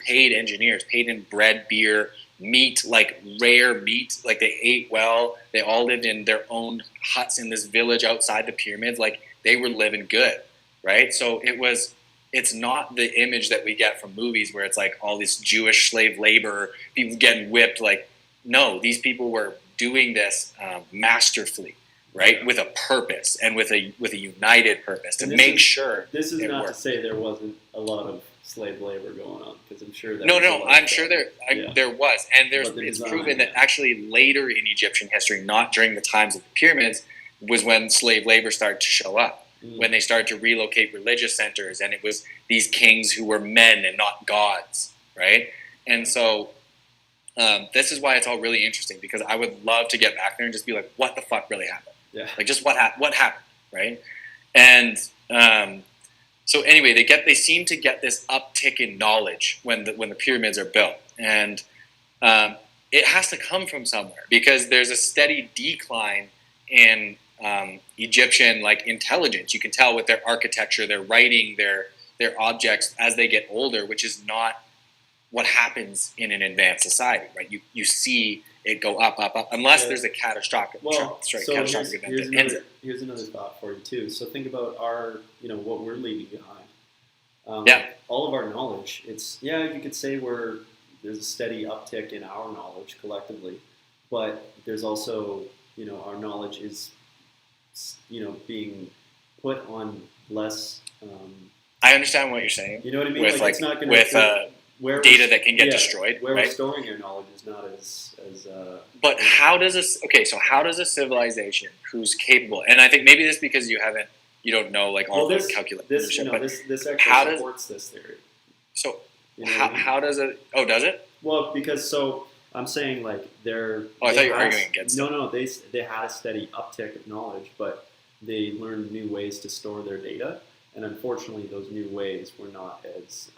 paid engineers, paid in bread, beer, meat, like rare meat. Like they ate well. They all lived in their own huts in this village outside the pyramids. Like they were living good, right? So it's not the image that we get from movies where it's like all this Jewish slave labor, people getting whipped. Like, no, these people were doing this masterfully, right, with a purpose and with a united purpose to make sure. This is not to say there wasn't a lot of slave labor going on, because I'm sure that. I'm sure there was, and it's proven that actually later in Egyptian history, not during the times of the pyramids, was when slave labor started to show up. When they started to relocate religious centers, and it was these kings who were men and not gods, right? And so this is why it's all really interesting, because I would love to get back there and just be like, what the fuck really happened? Yeah. Like, just what happened, right? And so anyway, they seem to get this uptick in knowledge when the pyramids are built, and it has to come from somewhere, because there's a steady decline in Egyptian like intelligence. You can tell with their architecture, their writing, their objects as they get older, which is not what happens in an advanced society, right? You see it go up, unless there's a catastrophic catastrophic event that ends it. Here's another thought for you too. So think about what we're leaving behind. All of our knowledge. You could say there's a steady uptick in our knowledge collectively, but there's also, our knowledge is, being put on less. I understand what you're saying. You know what I mean? With it's not going to data that can get destroyed. Where right? we're storing our knowledge is not as. But how does a civilization who's capable, and I think maybe this because you don't know like all the calculations. This actually supports this theory. So how does it? Oh, does it? Well, because I'm saying like they're. Oh, I thought you were arguing against. No. They had a steady uptick of knowledge, but they learned new ways to store their data, and unfortunately, those new ways were not as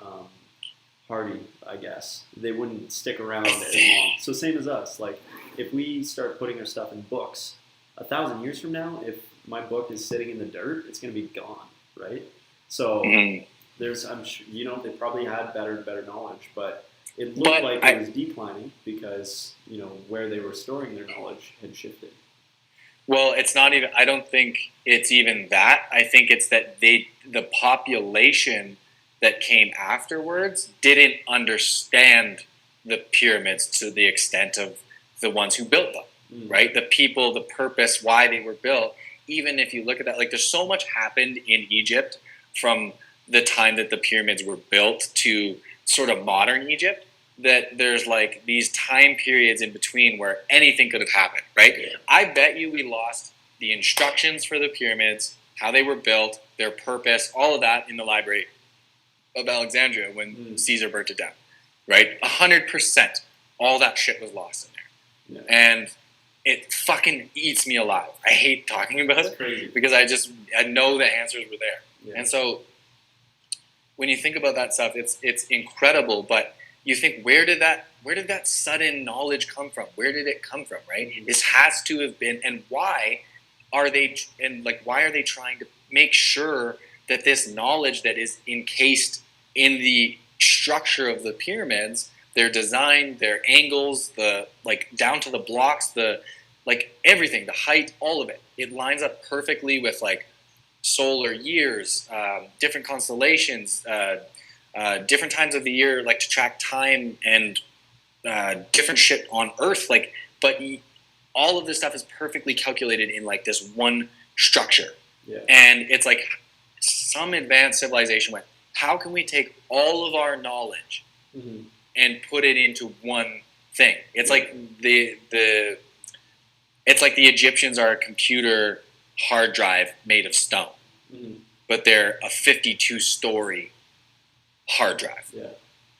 hardy. I guess they wouldn't stick around as long. So same as us. Like if we start putting our stuff in books, 1,000 years from now, if my book is sitting in the dirt, it's going to be gone, right? So. Mm-hmm. I'm sure, they probably had better knowledge, but it looked like it was declining because, where they were storing their knowledge had shifted. Well, it's not even, I don't think it's even that. I think it's that the population that came afterwards didn't understand the pyramids to the extent of the ones who built them, right? The people, the purpose, why they were built. Even if you look at that, like there's so much happened in Egypt from the time that the pyramids were built to sort of modern Egypt, that there's like these time periods in between where anything could have happened, right? Yeah. I bet you we lost the instructions for the pyramids, how they were built, their purpose, all of that in the Library of Alexandria when Caesar burnt it down, right? 100%. All that shit was lost in there. Yeah. And it fucking eats me alive. I hate talking about it because I know the answers were there. Yeah. And so when you think about that stuff, it's incredible. But you think, where did that sudden knowledge come from? Where did it come from? Right? This has to have been, and why are they trying to make sure that this knowledge that is encased in the structure of the pyramids, their design, their angles, the down to the blocks, everything, the height, all of it, it lines up perfectly with solar years, different constellations, different times of the year, to track time and different shit on Earth. But all of this stuff is perfectly calculated in this one structure. Yeah. And it's some advanced civilization went, how can we take all of our knowledge and put it into one thing? It's it's like the Egyptians are a computer hard drive made of stone, but they're a 52-story hard drive. Yeah.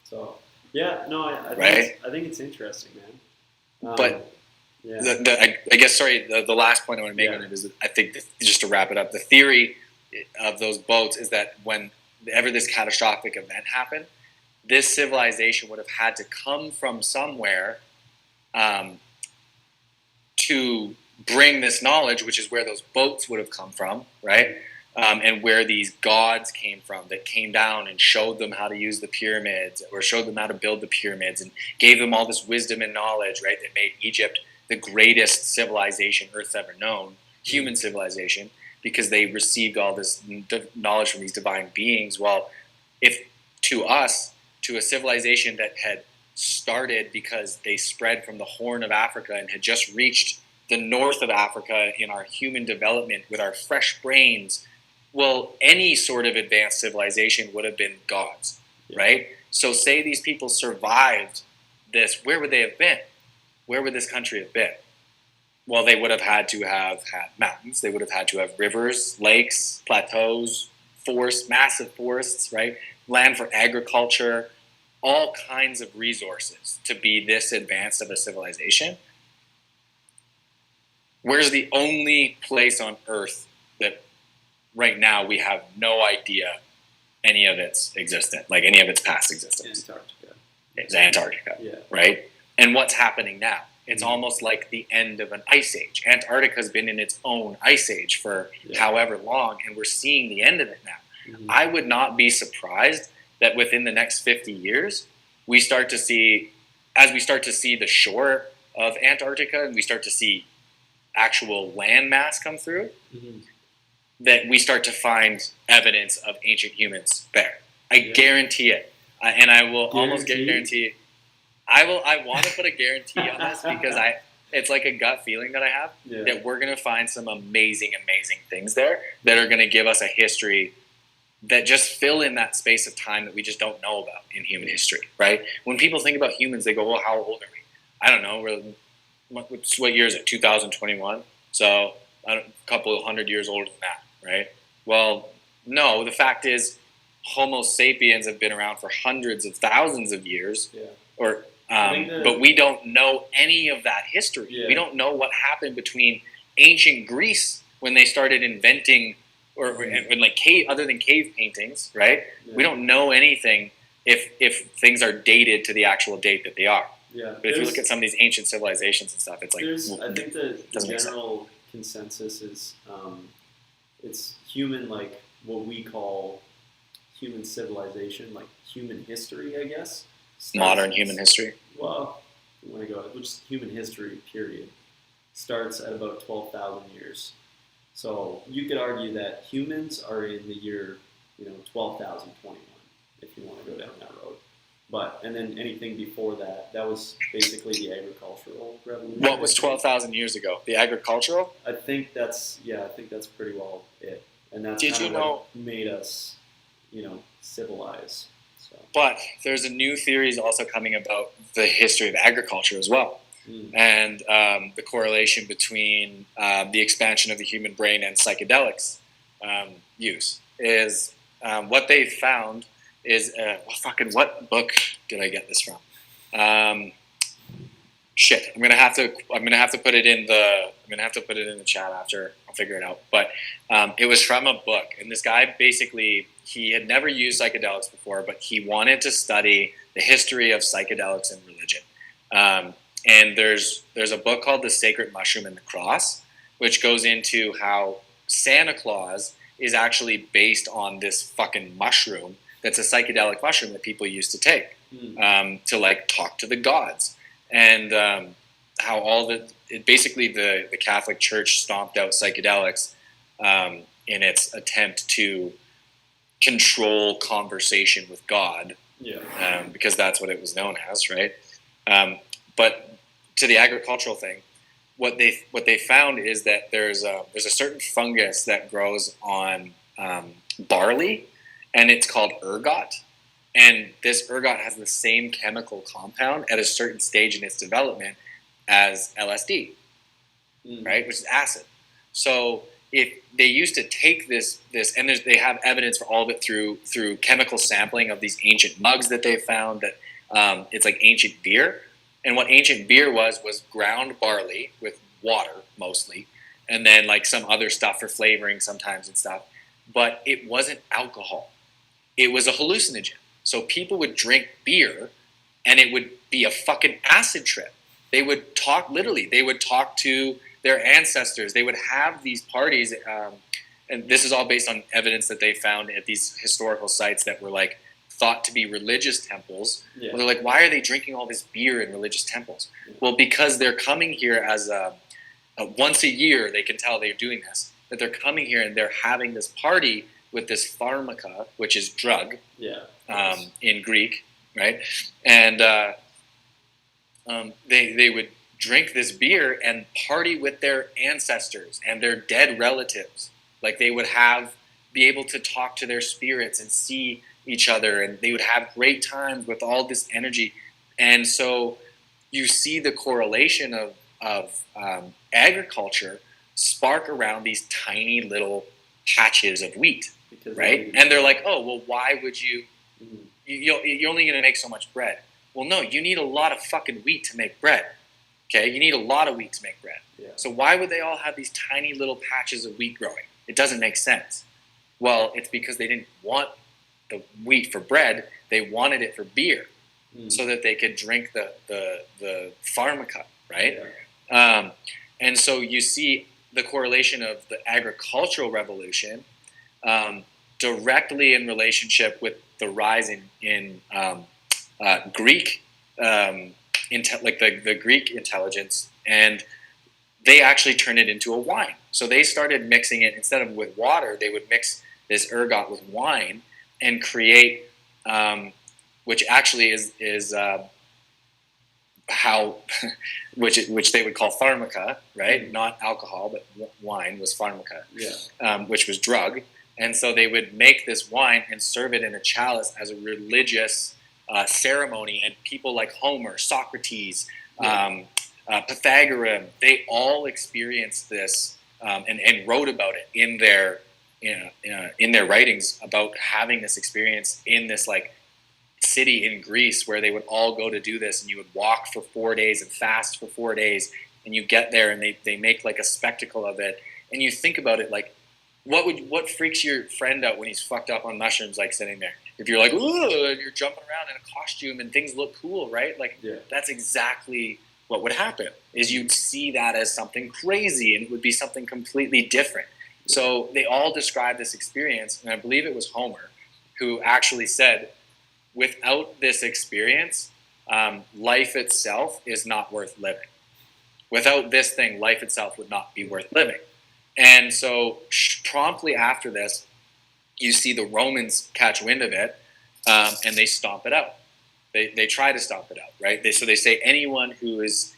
So I think it's interesting, man. But I guess the last point I want to make on it is that I think just to wrap it up, the theory of those boats is that whenever this catastrophic event happened, this civilization would have had to come from somewhere to bring this knowledge, which is where those boats would have come from, right? And where these gods came from that came down and showed them how to use the pyramids or showed them how to build the pyramids and gave them all this wisdom and knowledge, right? That made Egypt the greatest civilization Earth's ever known, human civilization, because they received all this knowledge from these divine beings. Well, if to a civilization that had started because they spread from the Horn of Africa and had just reached the north of Africa in our human development with our fresh brains, well, any sort of advanced civilization would have been gods, right? So say these people survived this, where would they have been? Where would this country have been? Well, they would have had to have had mountains. They would have had to have rivers, lakes, plateaus, forests, massive forests, right? Land for agriculture, all kinds of resources to be this advanced of a civilization, where's the only place on Earth that right now we have no idea any of its existence, like any of its past existence? Antarctica. It's Antarctica, right? And what's happening now? It's almost like the end of an ice age. Antarctica's been in its own ice age for however long, and we're seeing the end of it now. I would not be surprised that within the next 50 years, we start to see the shore of Antarctica and we start to see actual land mass come through, that we start to find evidence of ancient humans there. I guarantee it. And I will almost guarantee. I want to put a guarantee on this because it's like a gut feeling that I have that we're going to find some amazing, amazing things there that are going to give us a history that just fill in that space of time that we just don't know about in human history, right? When people think about humans, they go, well, how old are we? I don't know. What year is it? 2021? So a couple of 100 years older than that, right? Well, no, the fact is Homo sapiens have been around for hundreds of thousands of years, but we don't know any of that history. Yeah. We don't know what happened between ancient Greece when they started inventing, other than cave paintings, right? Yeah. We don't know anything if things are dated to the actual date that they are. Yeah. But if you look at some of these ancient civilizations and stuff, it's like I think the general consensus is it's human, like what we call human civilization, like human history, I guess. Modern human history. Well, you want to go, just human history, period, starts at about 12,000 years. So you could argue that humans are in the year, 12,021, if you want to go down that road. And then anything before that, that was basically the agricultural revolution. What was 12,000 years ago? The agricultural? I think that's pretty well it. And that's kind of what made us, civilize. So. But there's a new theory also coming about the history of agriculture as well. And the correlation between the expansion of the human brain and psychedelics use is what they found is what book did I get this from? I'm gonna have to put it in the chat after. I'll figure it out. But it was from a book, and this guy basically he had never used psychedelics before, but he wanted to study the history of psychedelics and religion. And there's a book called The Sacred Mushroom and the Cross, which goes into how Santa Claus is actually based on this fucking mushroom that's a psychedelic mushroom that people used to take to like talk to the gods. And how basically the Catholic Church stomped out psychedelics in its attempt to control conversation with God, because that's what it was known as, right? But to the agricultural thing, what they found is that there's a certain fungus that grows on barley, and it's called ergot. And this ergot has the same chemical compound at a certain stage in its development as LSD, right, which is acid. So if they used to take this, and they have evidence for all of it through chemical sampling of these ancient mugs that they found that it's like ancient beer. And what ancient beer was ground barley with water mostly, and then like some other stuff for flavoring sometimes and stuff. But it wasn't alcohol. It was a hallucinogen. So people would drink beer, and it would be a fucking acid trip. They would talk to their ancestors. They would have these parties, and this is all based on evidence that they found at these historical sites that were like thought to be religious temples. Yeah. Well, they're like, why are they drinking all this beer in religious temples? Yeah. Well, because they're coming here as once a year. They can tell they're doing this. That they're coming here and they're having this party with this pharmaca, which is drug, in Greek, right? And they would drink this beer and party with their ancestors and their dead relatives. Like they would be able to talk to their spirits and see each other, and they would have great times with all this energy. And so you see the correlation of agriculture spark around these tiny little patches of wheat, right? And they're like, oh, well, why would you, you're only going to make so much bread. Well, no, you need a lot of fucking wheat to make bread. Okay, you need a lot of wheat to make bread. Yeah. So why would they all have these tiny little patches of wheat growing? It doesn't make sense. Well, it's because they didn't want the wheat for bread. They wanted it for beer, so that they could drink the pharmaca, right? Yeah. And so you see the correlation of the agricultural revolution directly in relationship with the rise in Greek, like the Greek intelligence, and they actually turned it into a wine. So they started mixing it, instead of with water, they would mix this ergot with wine and create, which actually is how, which they would call pharmaca, right? Not alcohol, but wine was pharmaca, which was drug. And so they would make this wine and serve it in a chalice as a religious ceremony. And people like Homer, Socrates, Pythagoras, they all experienced this and wrote about it in their writings about having this experience in this like city in Greece where they would all go to do this, and you would walk for 4 days and fast for 4 days, and you get there and they make like a spectacle of it. And you think about it, like what freaks your friend out when he's fucked up on mushrooms, like sitting there? If you're like, ooh, and you're jumping around in a costume and things look cool, right? Like that's exactly what would happen, is you'd see that as something crazy, and it would be something completely different. So they all described this experience, and I believe it was Homer who actually said, without this experience, life itself is not worth living. Without this thing, life itself would not be worth living. And so promptly after this, you see the Romans catch wind of it, and they stomp it out. They try to stomp it out, right? So they say anyone who's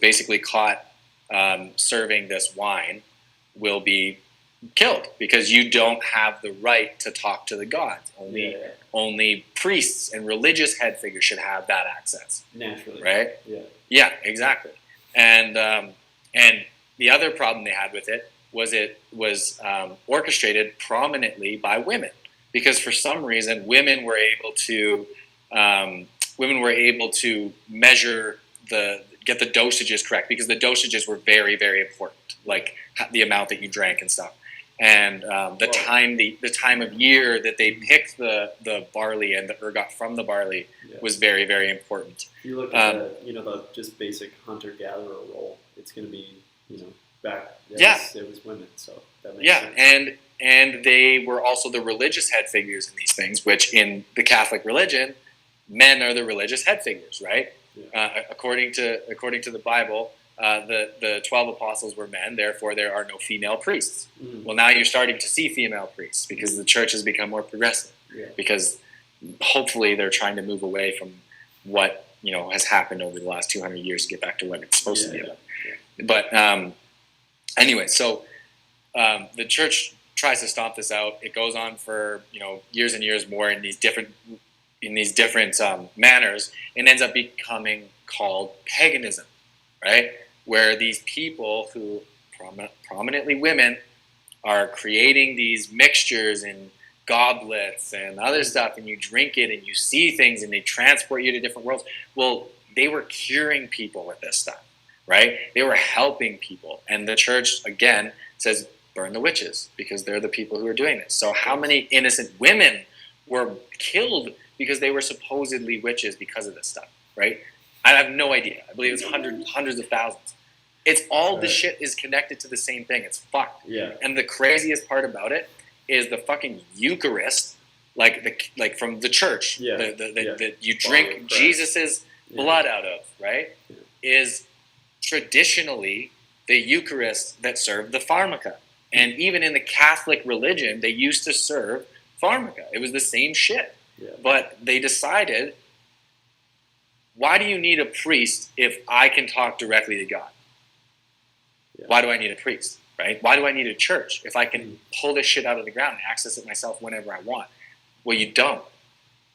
basically caught serving this wine will be killed, because you don't have the right to talk to the gods. Only priests and religious head figures should have that access. Naturally. Right? Yeah. Yeah, exactly. And the other problem they had with it was orchestrated prominently by women, because for some reason women were able to measure get the dosages correct, because the dosages were very, very important, like the amount that you drank and stuff. And the time of year that they picked the barley and the ergot from the barley was very, very important. If you look at the just basic hunter-gatherer role, it's going to be, back it was women, so that makes sense. And they were also the religious head figures in these things, which in the Catholic religion, men are the religious head figures, right? Yeah. According to the Bible, the 12 apostles were men, therefore there are no female priests. Mm-hmm. Well, now you're starting to see female priests, because the church has become more progressive, because hopefully they're trying to move away from what has happened over the last 200 years to get back to what it's supposed to be about. Yeah. But anyway, so the church tries to stomp this out. It goes on for years and years more in these different manners, and ends up becoming called paganism, right? Where these people who prominently women are creating these mixtures in goblets and other stuff, and you drink it and you see things and they transport you to different worlds. Well, they were curing people with this stuff, right? They were helping people. And the church, again, says, burn the witches, because they're the people who are doing this. So how many innocent women were killed because they were supposedly witches because of this stuff, right? I have no idea. I believe it's hundreds of thousands. It's all this shit is connected to the same thing. It's fucked. Yeah. And the craziest part about it is the fucking Eucharist, like from the church, that you drink Jesus's blood out of, right? Yeah. Is traditionally the Eucharist that served the pharmaca. And even in the Catholic religion, they used to serve pharmaca. It was the same shit. Yeah. But they decided, why do you need a priest if I can talk directly to God? Yeah. Why do I need a priest, right? Why do I need a church if I can pull this shit out of the ground and access it myself whenever I want? Well, you don't.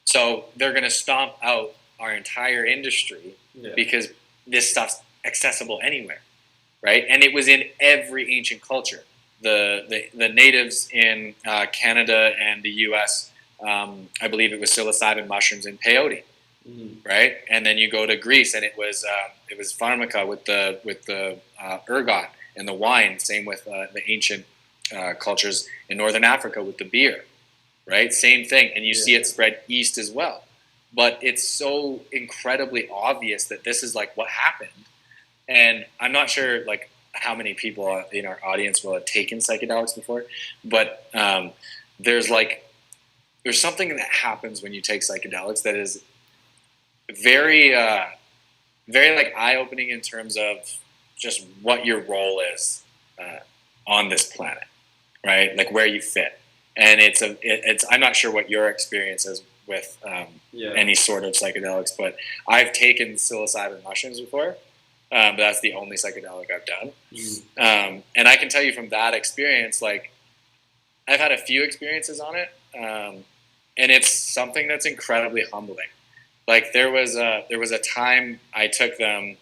So they're going to stomp out our entire industry because this stuff's accessible anywhere, right? And it was in every ancient culture. The natives in Canada and the U.S. I believe it was psilocybin mushrooms and peyote, right? And then you go to Greece, and it was pharmaca with the ergot and the wine. Same with the ancient cultures in Northern Africa with the beer, right? Same thing, and you see it spread east as well. But it's so incredibly obvious that this is like what happened, and I'm not sure like how many people in our audience will have taken psychedelics before, but there's something that happens when you take psychedelics that is very very like eye-opening in terms of just what your role is on this planet, right? Like where you fit. And it's I'm not sure what your experience is with any sort of psychedelics, but I've taken psilocybin mushrooms before. But that's the only psychedelic I've done. And I can tell you from that experience, like I've had a few experiences on it, and it's something that's incredibly humbling. Like there was a time I took them.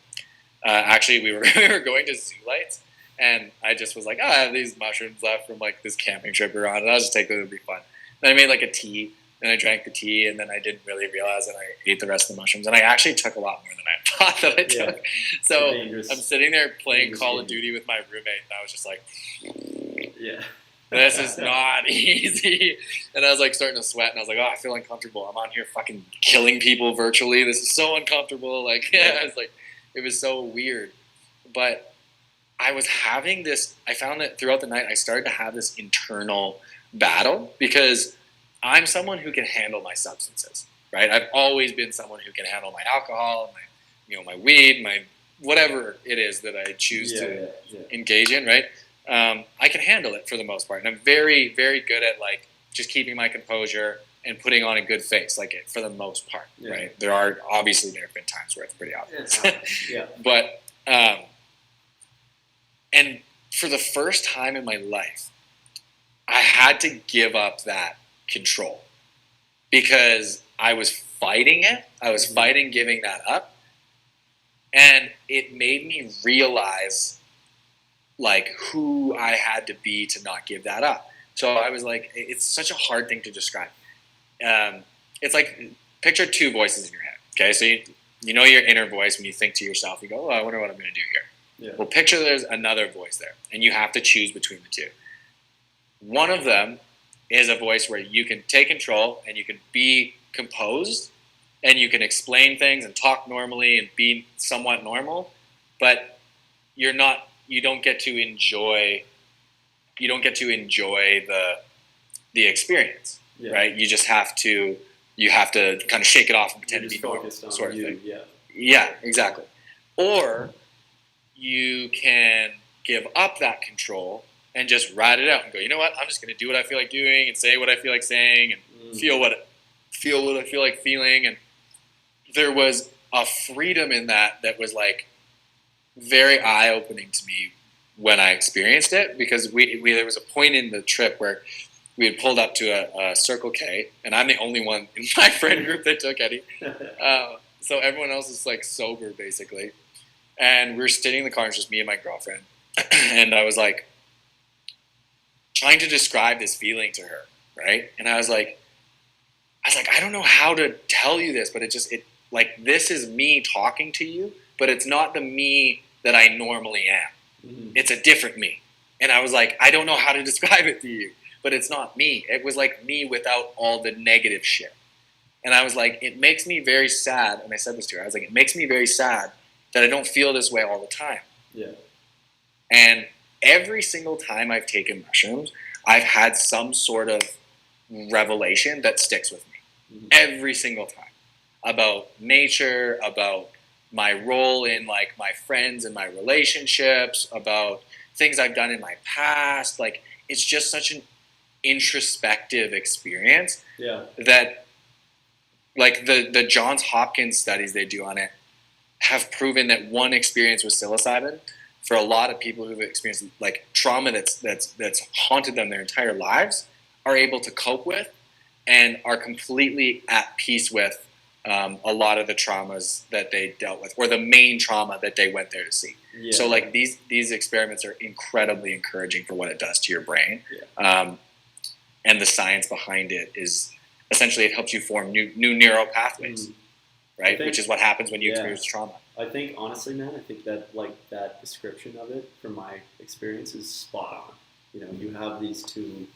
Actually, we were going to Zoo Lights, and I just was like, I have these mushrooms left from like this camping trip we're on, and I'll just take them. It'll be fun. And I made like a tea, and I drank the tea, and then I didn't really realize, and I ate the rest of the mushrooms, and I actually took a lot more than I thought that I took. So I'm sitting there playing Call of Duty with my roommate, and I was just like, this is not easy. And I was like starting to sweat, and I was like, I feel uncomfortable. I'm on here fucking killing people virtually. This is so uncomfortable. Like, I was like, it was so weird. But I was having this, I found that throughout the night, I started to have this internal battle because I'm someone who can handle my substances, right? I've always been someone who can handle my alcohol, my weed, my whatever it is that I choose to engage in, right? I can handle it for the most part, and I'm very, very good at like just keeping my composure and putting on a good face, like for the most part, right? There have been times where it's pretty obvious, but and for the first time in my life, I had to give up that control because I was fighting it. I was fighting giving that up, and it made me realize like who I had to be to not give that up. So I was like, it's such a hard thing to describe. It's like, picture two voices in your head. Okay. So you know your inner voice when you think to yourself, you go, I wonder what I'm going to do here. Well, picture there's another voice there, and you have to choose between the two. One of them is a voice where you can take control and you can be composed and you can explain things and talk normally and be somewhat normal, but you don't get to enjoy the experience, right? You just have to kind of shake it off and pretend to be normal, sort of thing. Yeah, exactly. Or you can give up that control and just ride it out and go, you know what? I'm just going to do what I feel like doing and say what I feel like saying and feel what I feel like feeling. And there was a freedom in that was like very eye-opening to me when I experienced it, because there was a point in the trip where we had pulled up to a Circle K, and I'm the only one in my friend group that took any. So everyone else is like sober basically. And we were sitting in the car, and it's just me and my girlfriend. And I was like trying to describe this feeling to her, right? And I was like, I don't know how to tell you this, but this is me talking to you, but it's not the me that I normally am. It's a different me. And I was like, I don't know how to describe it to you, but it's not me. It was like me without all the negative shit. And I was like, it makes me very sad. And I said this to her. I was like, it makes me very sad that I don't feel this way all the time. Yeah. And every single time I've taken mushrooms, I've had some sort of revelation that sticks with me. Every single time. About nature, about my role in like my friends and my relationships, about things I've done in my past. Like, it's just such an introspective experience that like the Johns Hopkins studies they do on it have proven that one experience with psilocybin for a lot of people who've experienced like trauma that's haunted them their entire lives are able to cope with and are completely at peace with a lot of the traumas that they dealt with, or the main trauma that they went there to see. Yeah. So like these experiments are incredibly encouraging for what it does to your brain. Yeah. And the science behind it is essentially it helps you form new neural pathways, right? Which is what happens when you experience trauma. I think, honestly, man, I think that, like, that description of it, from my experience, is spot on. You know, you have these two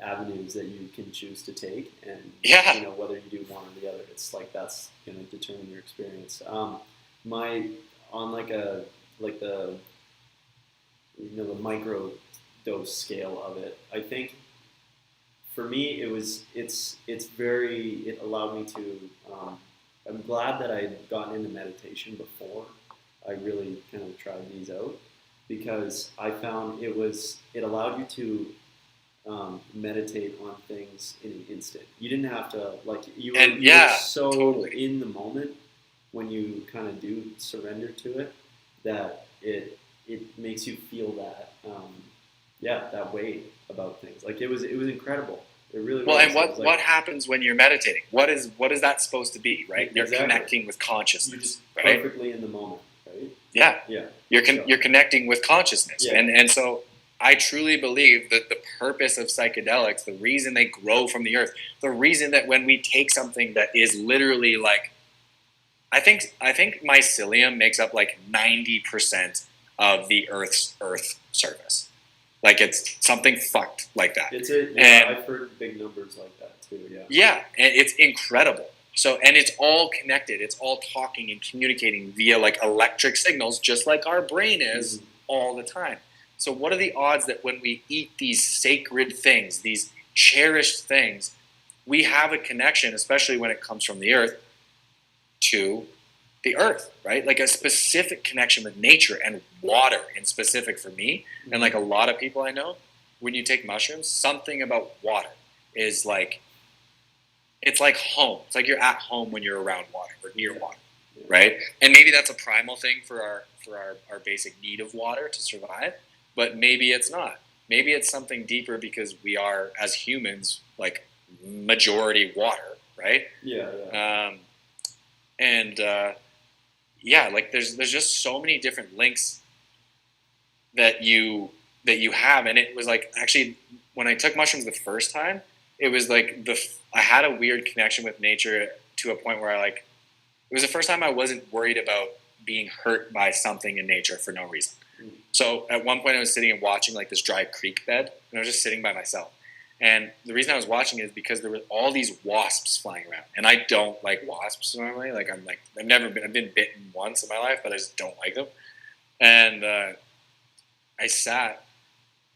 avenues that you can choose to take, and you know, whether you do one or the other, it's like that's going to determine your experience. On like the the micro dose scale of it, I think for me it allowed me to. I'm glad that I had gotten into meditation before I really kind of tried these out, because I found it allowed you to meditate on things in an instant. You didn't have to, like, you were so totally in the moment when you kind of do surrender to it, that it makes you feel that that way about things. Like, it was incredible. It really was. Well, and what happens when you're meditating? What is that supposed to be, right? You're connecting with consciousness, you're just right? Perfectly in the moment, right? Yeah. You're connecting with consciousness, and so I truly believe that the purpose of psychedelics, the reason they grow from the earth, the reason that when we take something that is literally like, I think mycelium makes up like 90% of the Earth's surface. Like, it's something fucked like that. I've heard big numbers like that too. Yeah, and it's incredible. So, and it's all connected. It's all talking and communicating via like electric signals, just like our brain is all the time. So what are the odds that when we eat these sacred things, these cherished things, we have a connection, especially when it comes from the earth, to the earth, right? Like a specific connection with nature and water in specific for me. And like a lot of people I know, when you take mushrooms, something about water is like, it's like home. It's like you're at home when you're around water or near water, right? And maybe that's a primal thing for our basic need of water to survive. But maybe it's not. Maybe it's something deeper, because we are, as humans, like majority water, right? Like there's just so many different links that you have, and it was like, actually, when I took mushrooms the first time, it was like I had a weird connection with nature to a point where it was the first time I wasn't worried about being hurt by something in nature for no reason. So at one point I was sitting and watching like this dry creek bed, and I was just sitting by myself. And the reason I was watching it is because there were all these wasps flying around, and I don't like wasps normally. Like, I've been bitten once in my life, but I just don't like them. And I sat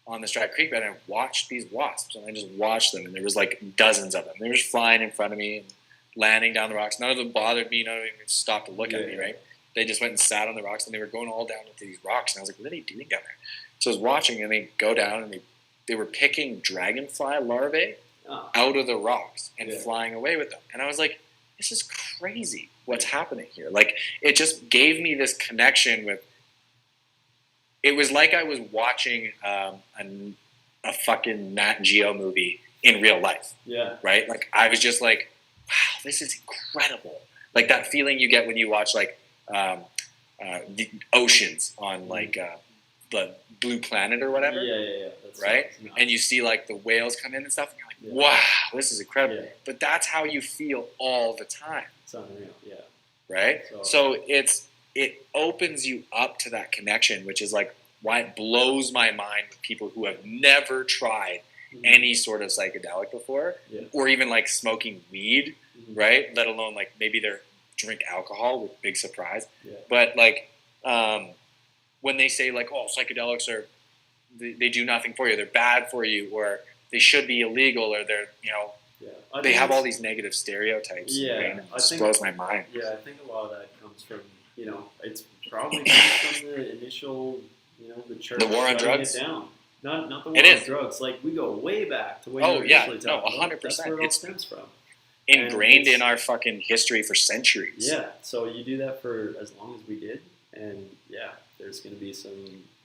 on this dry creek bed and I watched these wasps, and I just watched them, and there was like dozens of them. They were just flying in front of me and landing down the rocks. None of them bothered me. None of them even stopped to look at me, right? They just went and sat on the rocks, and they were going all down into these rocks. And I was like, what are they doing down there? So I was watching, and they go down, and they were picking dragonfly larvae out of the rocks and flying away with them. And I was like, this is crazy what's happening here. Like, it just gave me this connection with, it was like I was watching a fucking Nat Geo movie in real life. Right? Like, I was just like, wow, this is incredible. Like that feeling you get when you watch like the oceans on like the Blue Planet or whatever. That's right? Nice. And you see like the whales come in and stuff, and you're like, wow, this is incredible. But that's how you feel all the time. It's unreal, right? So it opens you up to that connection, which is like why it blows my mind with people who have never tried any sort of psychedelic before, or even like smoking weed, right? Let alone like maybe they're drink alcohol, with big surprise. But like when they say like, oh, psychedelics are, they do nothing for you, they're bad for you, or they should be illegal, or they're, they have all these negative stereotypes. It just blows my mind. I think a lot of that comes from, it's probably comes from the initial, the church, the war on drugs. It down. Not the war on drugs. Like, we go way back to when you were 100%. That's where it all stems from. Ingrained in our fucking history for centuries. So you do that for as long as we did, and there's going to be some.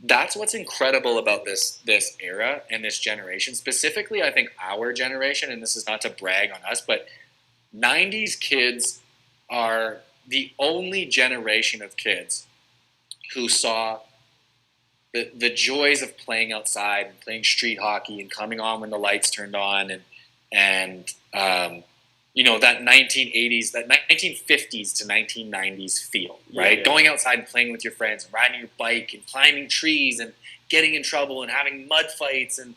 That's what's incredible about this era and this generation, specifically. I think our generation, and this is not to brag on us, but 90s kids are the only generation of kids who saw the joys of playing outside and playing street hockey and coming on when the lights turned on, and that 1980s, that 1950s to 1990s feel, right? Going outside and playing with your friends, and riding your bike, and climbing trees, and getting in trouble, and having mud fights, and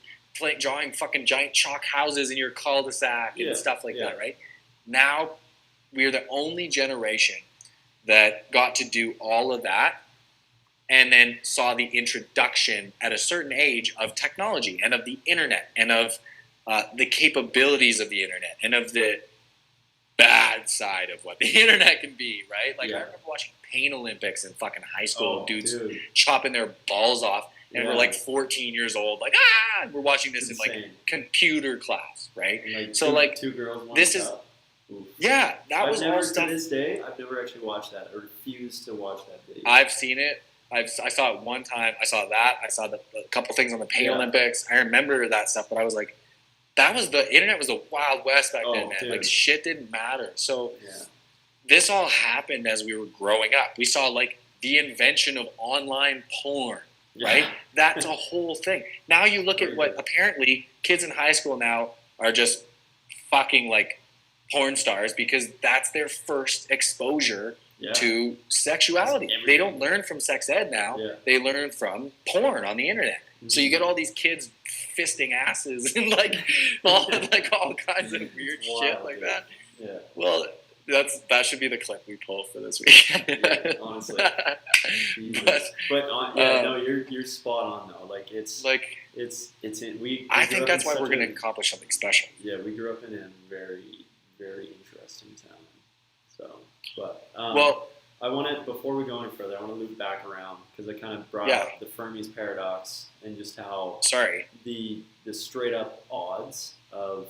drawing fucking giant chalk houses in your cul-de-sac and stuff like that, right? Now, we're the only generation that got to do all of that, and then saw the introduction at a certain age of technology and of the internet and of the capabilities of the internet and of the bad side of what the internet can be, right? Like, I remember watching Pain Olympics in fucking high school, dudes chopping their balls off, and we're like 14 years old, like, we're watching this in like computer class, right? And so two girls, one this cup. That was all stuff. To this day, I've never actually watched that. I refuse to watch that video. I've seen it. I saw it one time. I saw that. I saw a couple things on the Pain Olympics. I remember that stuff, but I was like, the internet was the Wild West back then, man. Dude. Like, shit didn't matter. So this all happened as we were growing up. We saw like the invention of online porn, right? That's a whole thing. Now you look at what apparently kids in high school now are just fucking like porn stars, because that's their first exposure to sexuality. They don't learn from sex ed now. They learn from porn on the internet. So you get all these kids fisting asses and like all kinds of weird shit like that. Yeah. Well, that should be the clip we pull for this week. Honestly. No, you're spot on though. Like it's I think that's why we're going to accomplish something special. Yeah, we grew up in a very, very interesting town. So, but I want to, before we go any further, I want to loop back around, because I kind of brought up the Fermi Paradox and just how the straight up odds of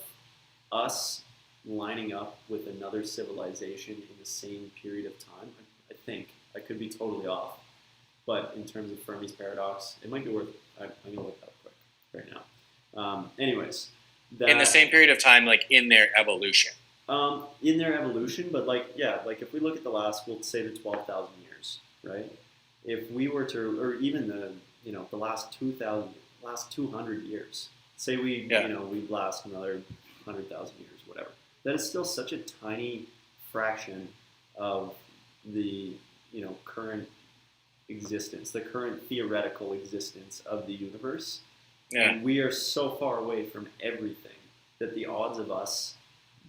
us lining up with another civilization in the same period of time. I think I could be totally off, but in terms of Fermi's Paradox, it might be worth. I'm gonna look that up quick right now. Anyways, in the same period of time, like in their evolution. In their evolution, but like if we look at the last, we'll say the 12,000 years, right? If we were to, or even the last 200 years, say we last another 100,000 years, whatever. That is still such a tiny fraction of the current existence, the current theoretical existence of the universe, and we are so far away from everything that the odds of us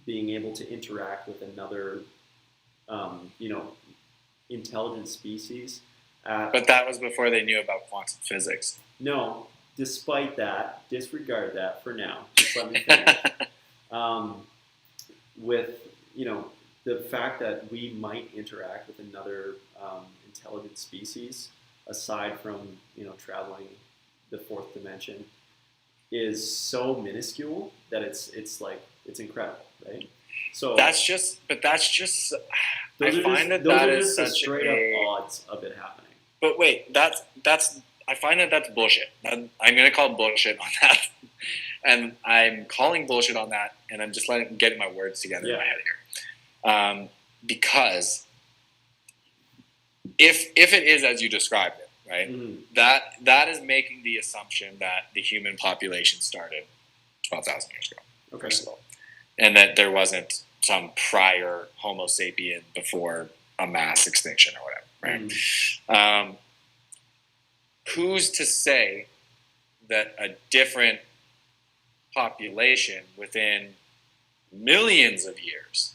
being able to interact with another, intelligent species. But that was before they knew about quantum physics. No, despite that, disregard that for now. Just let me finish. With, the fact that we might interact with another intelligent species, aside from, traveling the fourth dimension, is so minuscule that it's incredible, right? So I find that is such straight up odds of it happening. But wait, I find that that's bullshit. I'm going to call bullshit on that, and I'm calling bullshit on that, and I'm just getting my words together in my head here, because if it is as you described it, right, that is making the assumption that the human population started 12,000 years ago, first of all, and that there wasn't some prior Homo sapien before a mass extinction or whatever, right? Who's to say that a different population within millions of years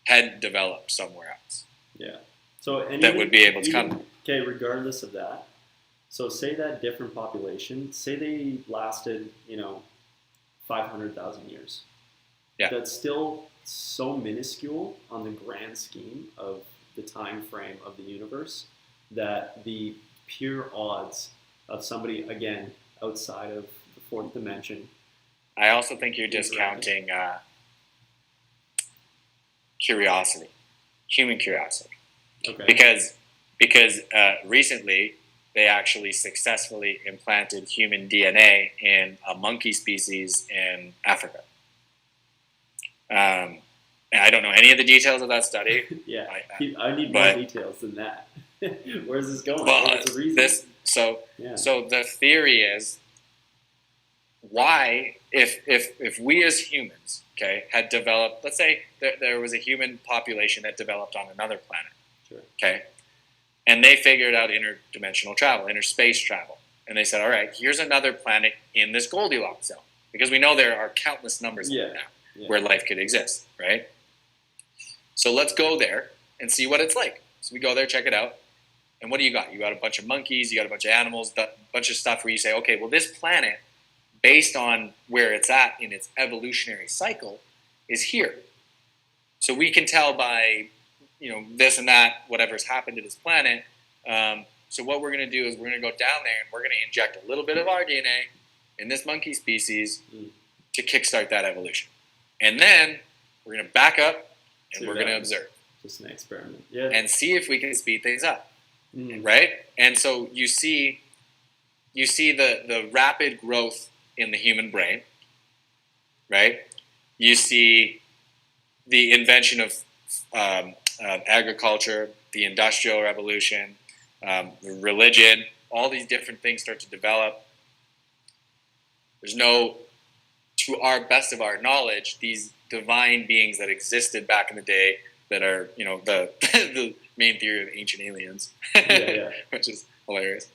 had developed somewhere else? Yeah. So that would be able to come. Okay, regardless of that. So say that different population, say they lasted, 500,000 years. Yeah. That's still so minuscule on the grand scheme of the time frame of the universe that the pure odds of somebody, again, outside of the fourth dimension. I also think you're discounting curiosity, human curiosity. Okay. Because recently they actually successfully implanted human DNA in a monkey species in Africa. And I don't know any of the details of that study. Yeah, I need more details than that. Where's this going? Well, so the theory is why, if we as humans, okay, had developed, let's say there was a human population that developed on another planet, Sure. okay, and they figured out interdimensional travel, interspace travel, and they said, all right, here's another planet in this Goldilocks zone, because we know there are countless numbers of them now where life could exist, right? So let's go there and see what it's like. So we go there, check it out, and what do you got? You got a bunch of monkeys, you got a bunch of animals, a bunch of stuff where you say, okay, well, this planet, based on where it's at in its evolutionary cycle, is here. So we can tell by, this and that, whatever's happened to this planet. So what we're going to do is we're going to go down there and we're going to inject a little bit of our DNA in this monkey species to kickstart that evolution. And then we're going to back up and we're going to observe. Just an experiment. Yeah. And see if we can speed things up. Right? And so you see the rapid growth in the human brain, right? You see the invention of agriculture, the Industrial Revolution, religion, all these different things start to develop. There's no, to our best of our knowledge, these divine beings that existed back in the day that are, the the main theory of ancient aliens, which is hilarious.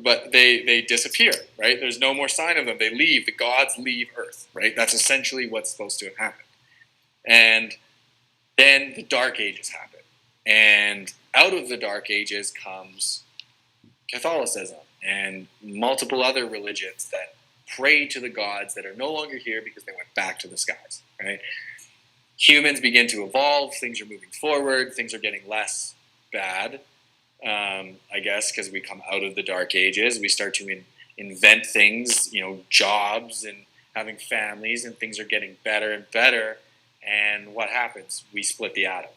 But they disappear, right? There's no more sign of them. They leave. The gods leave Earth, right? That's essentially what's supposed to have happened. And then the Dark Ages happen. And out of the Dark Ages comes Catholicism and multiple other religions that pray to the gods that are no longer here because they went back to the skies, right? Humans begin to evolve. Things are moving forward. Things are getting less bad. I guess, because we come out of the Dark Ages, we start to invent things, jobs and having families, and things are getting better and better. And what happens? We split the atom.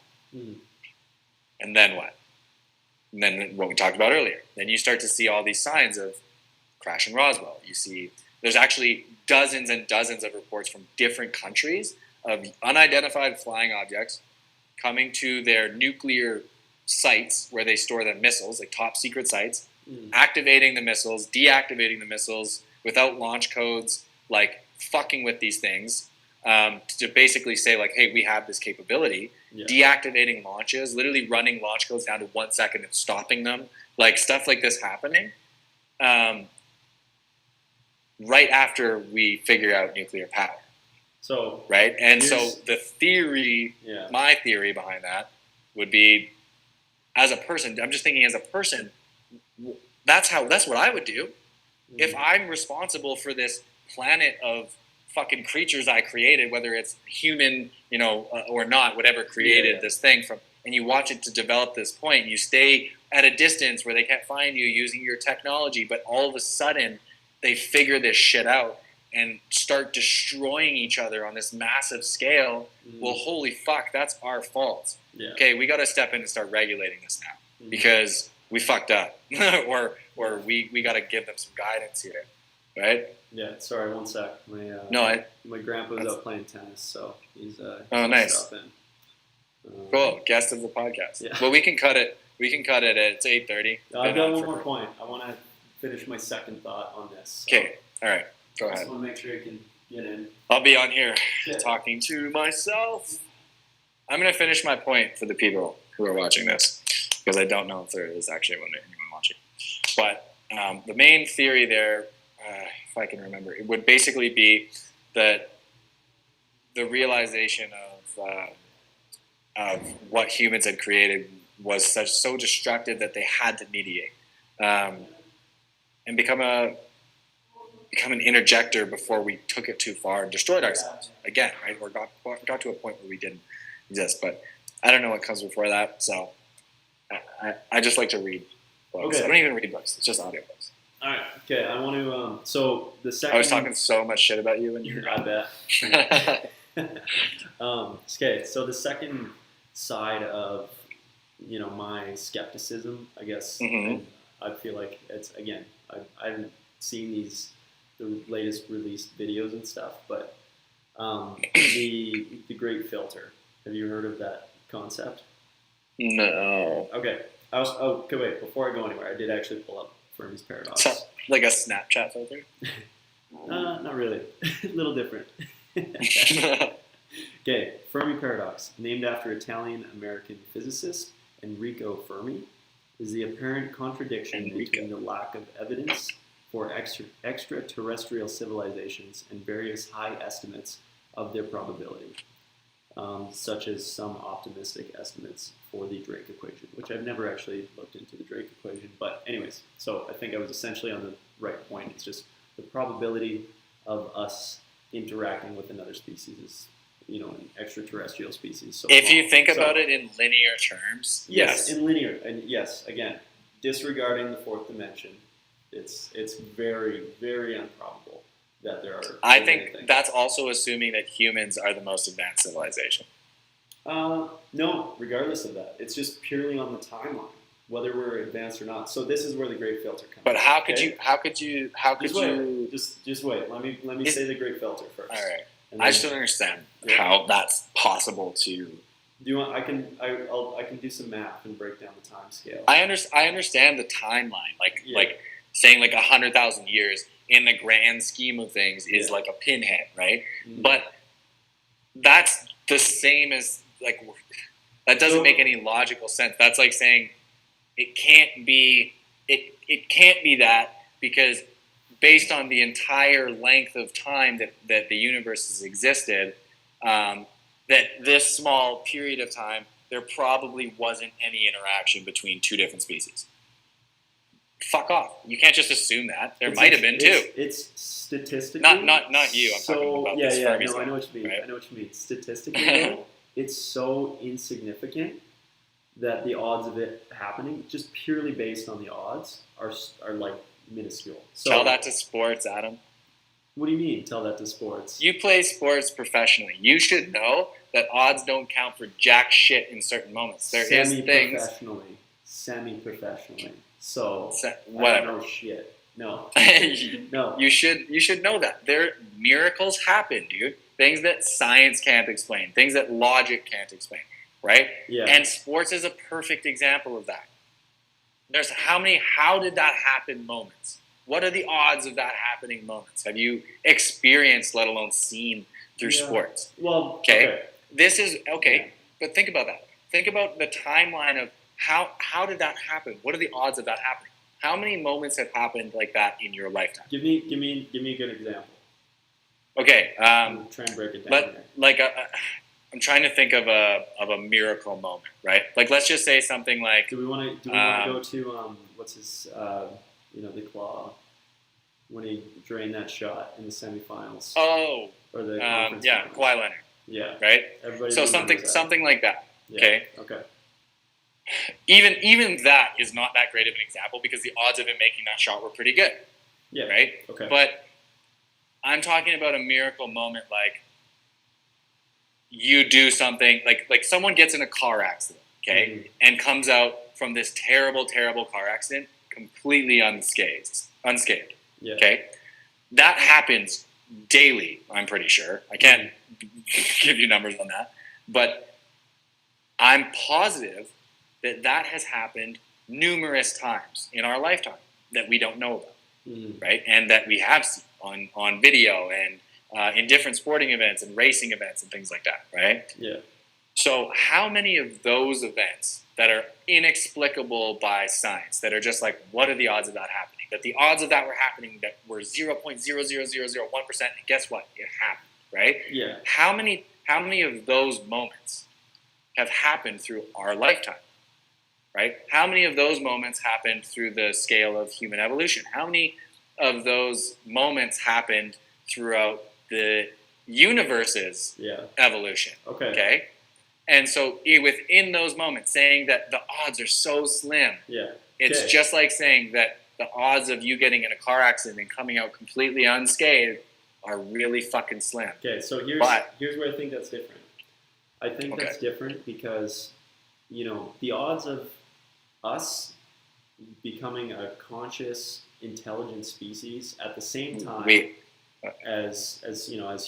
And then what? And then what we talked about earlier. Then you start to see all these signs of crash in Roswell. You see, there's actually dozens and dozens of reports from different countries of unidentified flying objects coming to their nuclear sites where they store their missiles, like top secret sites, activating the missiles, deactivating the missiles without launch codes, like fucking with these things, to basically say like, hey, we have this capability, deactivating launches, literally running launch codes down to 1 second and stopping them, like stuff like this happening right after we figure out nuclear power. So right, and so the theory, my theory behind that would be, as a person, I'm just thinking as a person, that's what I would do. If I'm responsible for this planet of fucking creatures I created, whether it's human, or not, whatever created this thing from, and you watch it to develop this point, you stay at a distance where they can't find you using your technology, but all of a sudden they figure this shit out and start destroying each other on this massive scale. Well, holy fuck, that's our fault. Okay, we got to step in and start regulating this now because we fucked up, or we got to give them some guidance here, right? Yeah. Sorry, 1 sec. My grandpa's out playing tennis, so he's nice. Cool, guest of the podcast. Yeah. Well, we can cut it. It's 8:30. I've got one more point. I want to finish my second thought on this. Okay. All right. Go ahead. I just want to make sure I can get in. I'll be on here talking to myself. I'm going to finish my point for the people who are watching this, because I don't know if there is actually anyone watching. But the main theory there, if I can remember, it would basically be that the realization of what humans had created was so destructive that they had to mediate and become an interjector before we took it too far and destroyed ourselves again, right? Or got to a point where we didn't exist. But I don't know what comes before that, so I just like to read books. Okay. I don't even read books; it's just audiobooks. All right. Okay. I want to. So the second. I was talking so much shit about you when you were. I bet. Okay. So the second side of my skepticism, I guess, and I feel like it's again. I haven't seen the latest released videos and stuff, but the Great Filter. Have you heard of that concept? No. Okay. Okay, wait. Before I go anywhere, I did actually pull up Fermi's Paradox. So, like a Snapchat filter? Not really. A little different. Okay, Fermi Paradox, named after Italian-American physicist Enrico Fermi, is the apparent contradiction between the lack of evidence for extraterrestrial civilizations and various high estimates of their probability, such as some optimistic estimates for the Drake equation, which I've never actually looked into the Drake equation. But anyways, so I think I was essentially on the right point. It's just the probability of us interacting with another species is, an extraterrestrial species. So if you think about it in linear terms, yes, in linear, and yes, again, disregarding the fourth dimension, it's very, very improbable that there are. I think that's also assuming that humans are the most advanced civilization. No, regardless of that, it's just purely on the timeline, whether we're advanced or not. So this is where the great filter comes. But how could you? Just wait. Let me say the great filter first. All right. I just don't understand how that's possible to. Do you want? I can do some math and break down the time scale. I understand the timeline, like saying 100,000 years in the grand scheme of things is like a pinhead, right? Mm-hmm. But that's the same as that doesn't make any logical sense. That's like saying it can't be that because based on the entire length of time that the universe has existed, that this small period of time, there probably wasn't any interaction between two different species. Fuck off. You can't just assume that. There might have been too. It's statistically... Not you. I'm talking about this Fermi's. No, I know what you mean. Right? I know what you mean. Statistically, though, it's so insignificant that the odds of it happening, just purely based on the odds, are minuscule. So, tell that to sports, Adam. What do you mean, tell that to sports? You play sports professionally. You should know that odds don't count for jack shit in certain moments. There is things... Semi-professionally. So, whatever. I don't know shit. No. No. You should know that. Miracles happen, dude. Things that science can't explain. Things that logic can't explain. Right? Yeah. And sports is a perfect example of that. There's how did that happen moments? What are the odds of that happening moments? Have you experienced, let alone seen through sports? Well, okay. This is, but think about that. Think about the timeline of how did that happen? What are the odds of that happening? How many moments have happened like that in your lifetime? Give me a good example. Okay. Try and break it down. I'm trying to think of a miracle moment, right? Let's just say something like. Do we want to go to what's his the Claw when he drained that shot in the semifinals? Oh. Or the Kawhi Leonard. Yeah. Right. Everybody so something like that. Yeah. Okay. Okay. Even that is not that great of an example because the odds of him making that shot were pretty good. Yeah. Right. Okay. But I'm talking about a miracle moment you do something like someone gets in a car accident, okay, and comes out from this terrible, terrible car accident completely unscathed. Yeah. Okay, that happens daily. I'm pretty sure. I can't give you numbers on that, but I'm positive that has happened numerous times in our lifetime that we don't know about, right? And that we have seen on video and in different sporting events and racing events and things like that, right? Yeah. So how many of those events that are inexplicable by science, that are just what are the odds of that happening? That the odds of that were happening that were 0.00001%, and guess what? It happened, right? Yeah. How many of those moments have happened through our lifetime, right? How many of those moments happened through the scale of human evolution? How many of those moments happened throughout the universe's evolution? Okay. And so within those moments, saying that the odds are so slim, it's just like saying that the odds of you getting in a car accident and coming out completely unscathed are really fucking slim. Okay, so here's where I think that's different. I think that's different because, the odds of us becoming a conscious, intelligent species at the same time as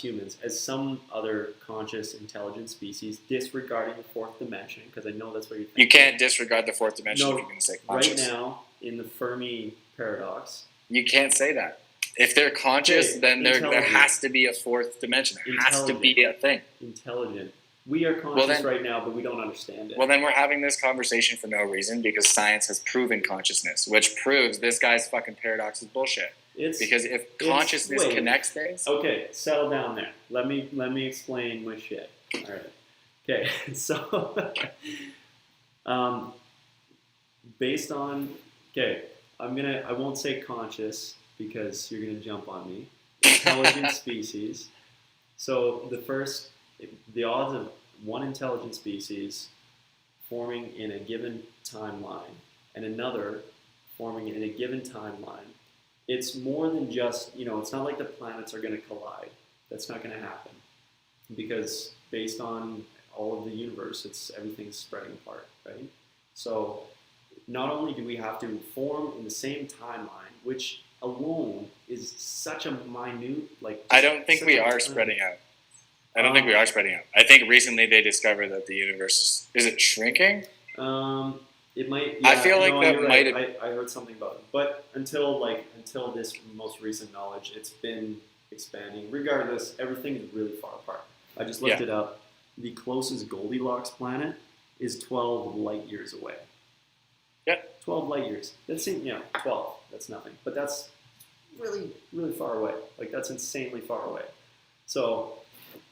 humans, as some other conscious, intelligent species, disregarding the fourth dimension, because I know that's what you're thinking. You can't disregard the fourth dimension if you're going to say conscious. Right now, in the Fermi Paradox. You can't say that. If they're conscious, Okay, then there has to be a fourth dimension. There has to be a thing. Intelligent. We are conscious right now, but we don't understand it. Well, then we're having this conversation for no reason because science has proven consciousness, which proves this guy's fucking paradox is bullshit. Because if consciousness connects things... Okay, settle down there. Let me explain my shit. All right. Okay, so... based on... Okay, I won't say conscious because you're going to jump on me. Intelligent species. So the odds of one intelligent species forming in a given timeline and another forming in a given timeline, it's more than just, it's not like the planets are going to collide. That's not going to happen because based on all of the universe, everything's spreading apart, right? So not only do we have to form in the same timeline, which alone is such a minute, I don't think we are spreading out. I don't think we are spreading out. I think recently they discovered that the universe is it shrinking? It might. Yeah, I feel like that might have. I heard something about it, but until this most recent knowledge, it's been expanding. Regardless, everything is really far apart. I just looked it up. The closest Goldilocks planet is 12 light years away. Yeah. 12 light years. That seems 12. That's nothing, but that's really really far away. That's insanely far away. So.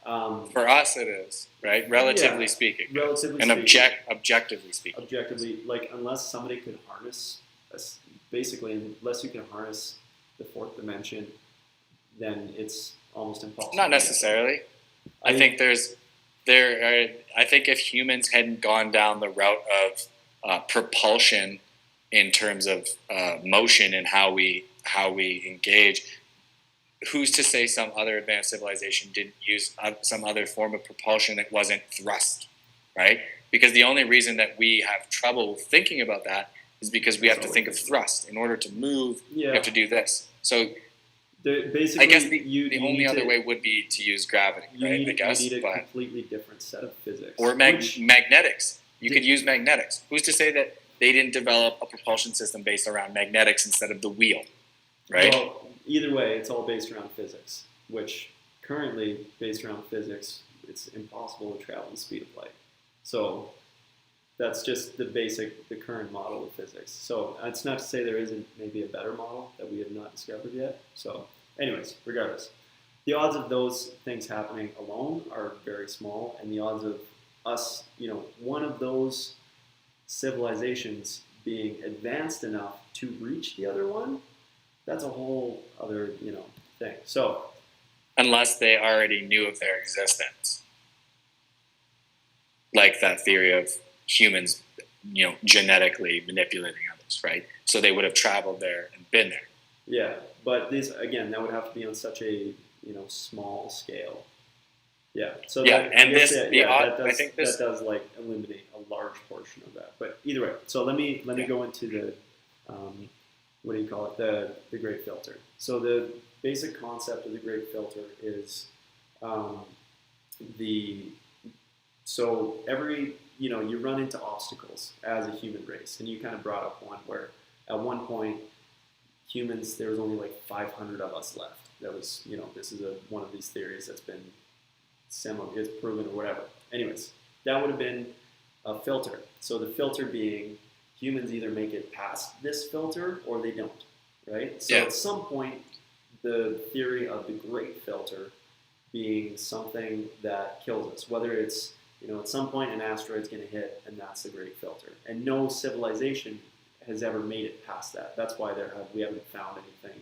For us, it is, right? Relatively speaking. Objectively speaking. Objectively, unless somebody could harness, unless you can harness the fourth dimension, then it's almost impossible. Not necessarily. I think I think if humans hadn't gone down the route of propulsion in terms of motion and how we engage. Who's to say some other advanced civilization didn't use some other form of propulsion that wasn't thrust, right? Because the only reason that we have trouble thinking about that is because we have to think of thrust. In order to move, you have to do this. So basically, I guess the only other way would be to use gravity, right? You need a completely different set of physics. Or magnetics. You could use magnetics. Who's to say that they didn't develop a propulsion system based around magnetics instead of the wheel, right? Well, either way, it's all based around physics, which currently, based around physics, it's impossible to travel the speed of light. So that's just the current model of physics. So it's not to say there isn't maybe a better model that we have not discovered yet. So anyways, regardless, the odds of those things happening alone are very small, and the odds of us, one of those civilizations being advanced enough to reach the other one, that's a whole other, thing. So, unless they already knew of their existence, like that theory of humans, genetically manipulating others, right? So they would have traveled there and been there. Yeah, but that would have to be on such a, small scale. Yeah. So I think that does eliminate a large portion of that. But either way, so let me go into the. What do you call it? The Great Filter. So the basic concept of the Great Filter is you run into obstacles as a human race, and you kind of brought up one where at one point humans there was only 500 of us left. That was this is one of these theories that's been it's proven or whatever. Anyways, that would have been a filter. So the filter being humans either make it past this filter or they don't, right? So at some point, the theory of the Great Filter being something that kills us, whether it's, at some point an asteroid's going to hit and that's the Great Filter. And no civilization has ever made it past that. That's why we haven't found anything,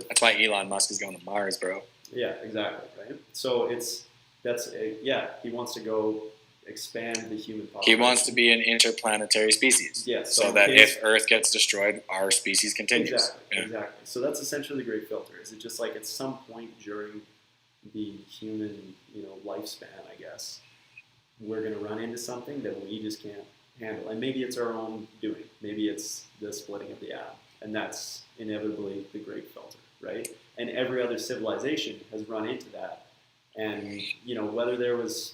That's why Elon Musk is going to Mars, bro. Yeah, exactly, right? So he wants to go expand the human population. He wants to be an interplanetary species. Yeah, so that if Earth gets destroyed, our species continues. Exactly. So that's essentially the Great Filter. Is it just at some point during the human, lifespan, I guess, we're going to run into something that we just can't handle, and maybe it's our own doing. Maybe it's the splitting of the atom, and that's inevitably the Great Filter, right? And every other civilization has run into that, and whether there was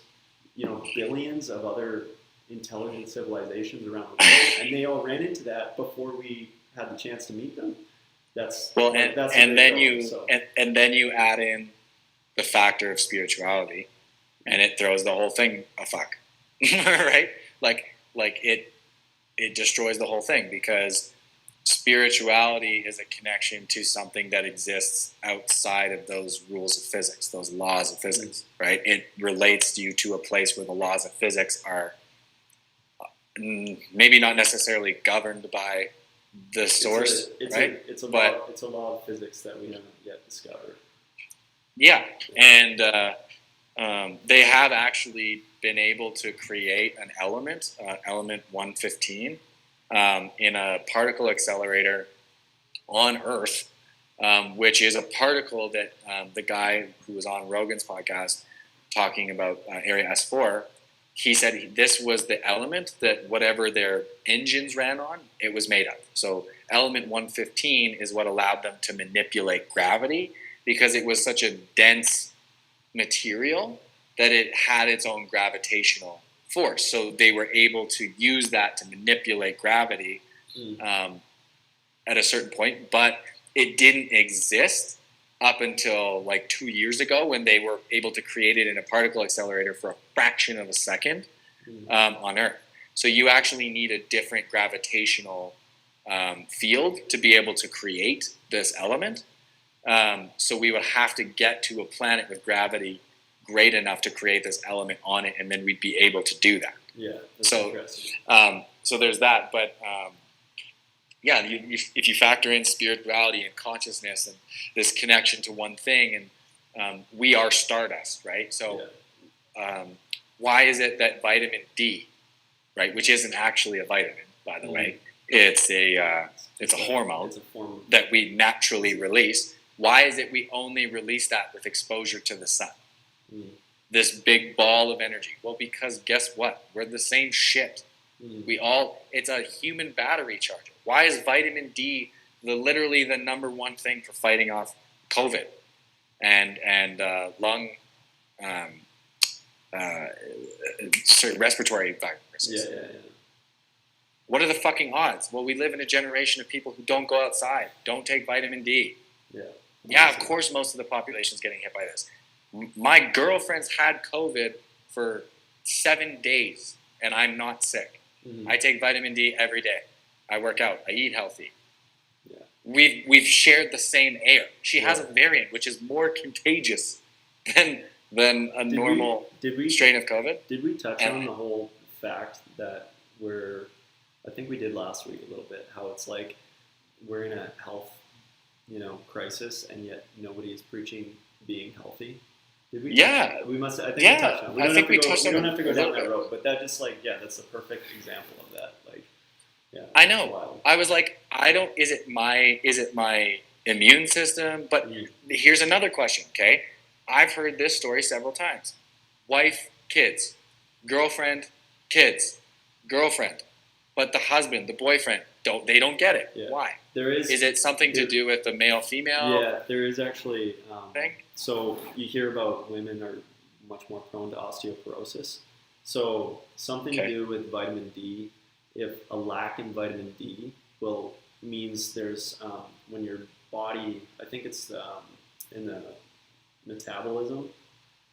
billions of other intelligent civilizations around the world, and they all ran into that before we had the chance to meet them, that's and then you add in the factor of spirituality, and it throws the whole thing a fuck, right? Like it destroys the whole thing, because spirituality is a connection to something that exists outside of those rules of physics, those laws of physics, right? It relates you to a place where the laws of physics are maybe not necessarily governed by the source, right? It's a law of physics that we haven't yet discovered. Yeah, and they have actually been able to create an element, element 115, in a particle accelerator on Earth, which is a particle that the guy who was on Rogan's podcast talking about Area S4, he said this was the element that whatever their engines ran on, it was made of. So element 115 is what allowed them to manipulate gravity, because it was such a dense material that it had its own gravitational force. So they were able to use that to manipulate gravity at a certain point, but it didn't exist up until like 2 years ago, when they were able to create it in a particle accelerator for a fraction of a second on Earth. So you actually need a different gravitational field to be able to create this element. So we would have to get to a planet with gravity great enough to create this element on it, and then we'd be able to do that. Yeah. So there's that, but if you factor in spirituality and consciousness and this connection to one thing, and we are stardust, right? So why is it that vitamin D, right, which isn't actually a vitamin, by the way, it's a hormone that we naturally release. Why is it we only release that with exposure to the sun? This big ball of energy. Well, because guess what? We're the same shit. It's a human battery charger. Why is vitamin D literally the number one thing for fighting off COVID and lung respiratory viruses? Yeah. What are the fucking odds? Well, we live in a generation of people who don't go outside, don't take vitamin D. Yeah, of course most of the population is getting hit by this. My girlfriend's had COVID for 7 days, and I'm not sick. I take vitamin D every day. I work out. I eat healthy. Yeah. We've shared the same air. She has a variant which is more contagious than a normal strain of COVID. Did we touch on the whole fact that I think we did last week a little bit, how it's like we're in a health, crisis, and yet nobody is preaching being healthy? Did we? Yeah. We must. I think we touched on it. We don't have to go down that road, but that just that's a perfect example of that. I know. Wild. I was like, is it my immune system? But here's another question, okay? I've heard this story several times. Wife, kids, girlfriend, kids, girlfriend. But the husband, the boyfriend, they don't get it. Yeah. Why? Is it something to do with the male-female? Yeah, there is actually thing. So you hear about women are much more prone to osteoporosis. So something to do with vitamin D. If a lack in vitamin D means there's when your body, I think it's in the metabolism,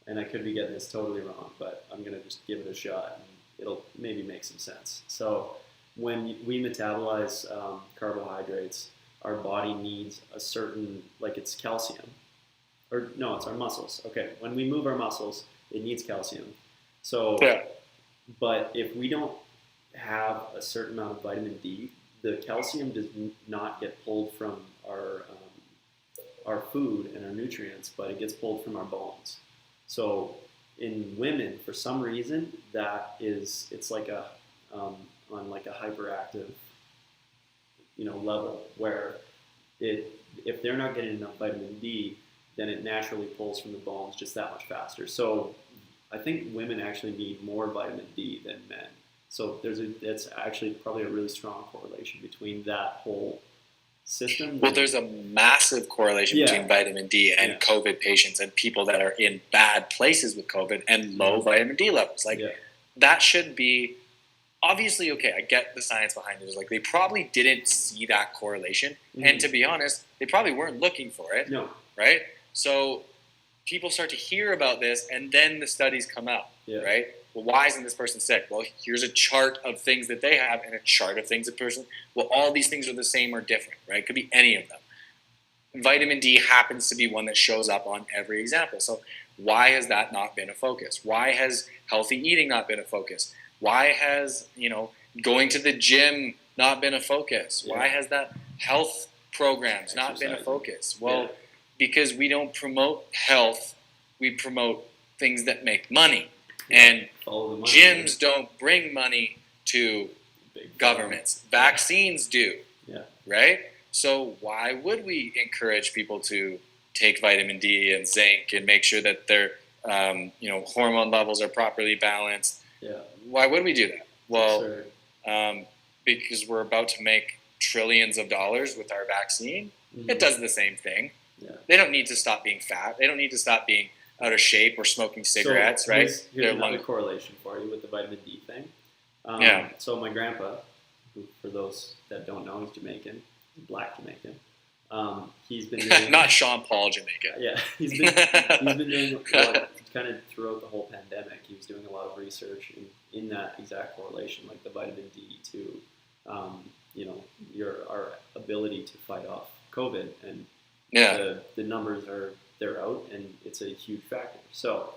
and I could be getting this totally wrong, but I'm gonna just give it a shot, and it'll maybe make some sense. So when we metabolize carbohydrates, our body needs a certain, it's calcium, or no, it's our muscles. Okay, when we move our muscles, it needs calcium. So, but if we don't have a certain amount of vitamin D, the calcium does not get pulled from our food and our nutrients, but it gets pulled from our bones. So in women, for some reason, it's like on like a hyperactive, level where if they're not getting enough vitamin D, then it naturally pulls from the bones just that much faster. So I think women actually need more vitamin D than men. So it's actually probably a really strong correlation between that whole system. Well, there's a massive correlation between vitamin D and COVID patients and people that are in bad places with COVID and low vitamin D levels. That should be obviously, okay, I get the science behind it. It's like they probably didn't see that correlation. And to be honest, they probably weren't looking for it. No. Right? So people start to hear about this, and then the studies come out. Right? Well, why isn't this person sick? Well, here's a chart of things that they have and a chart of things a person. Well, all these things are the same or different, right? It could be any of them. Vitamin D happens to be one that shows up on every example. So why has that not been a focus? Why has healthy eating not been a focus? Why has, going to the gym not been a focus? Why has that health programs not been a focus? Well, because we don't promote health, we promote things that make money. And gyms don't bring money to governments. Vaccines do, right? So why would we encourage people to take vitamin D and zinc and make sure that their hormone levels are properly balanced? Why would we do that? Well, because we're about to make trillions of dollars with our vaccine. It does the same thing. They don't need to stop being fat. They don't need to stop being out of shape or smoking cigarettes, right? Here's another correlation for you with the vitamin D thing. So my grandpa, who, for those that don't know, he's Jamaican, black Jamaican. He's been doing, not Sean Paul Jamaica. Yeah, he's been doing a lot, kind of throughout the whole pandemic. He was doing a lot of research in that exact correlation, like the vitamin D to our ability to fight off COVID, and the numbers they're out, and it's a huge factor. So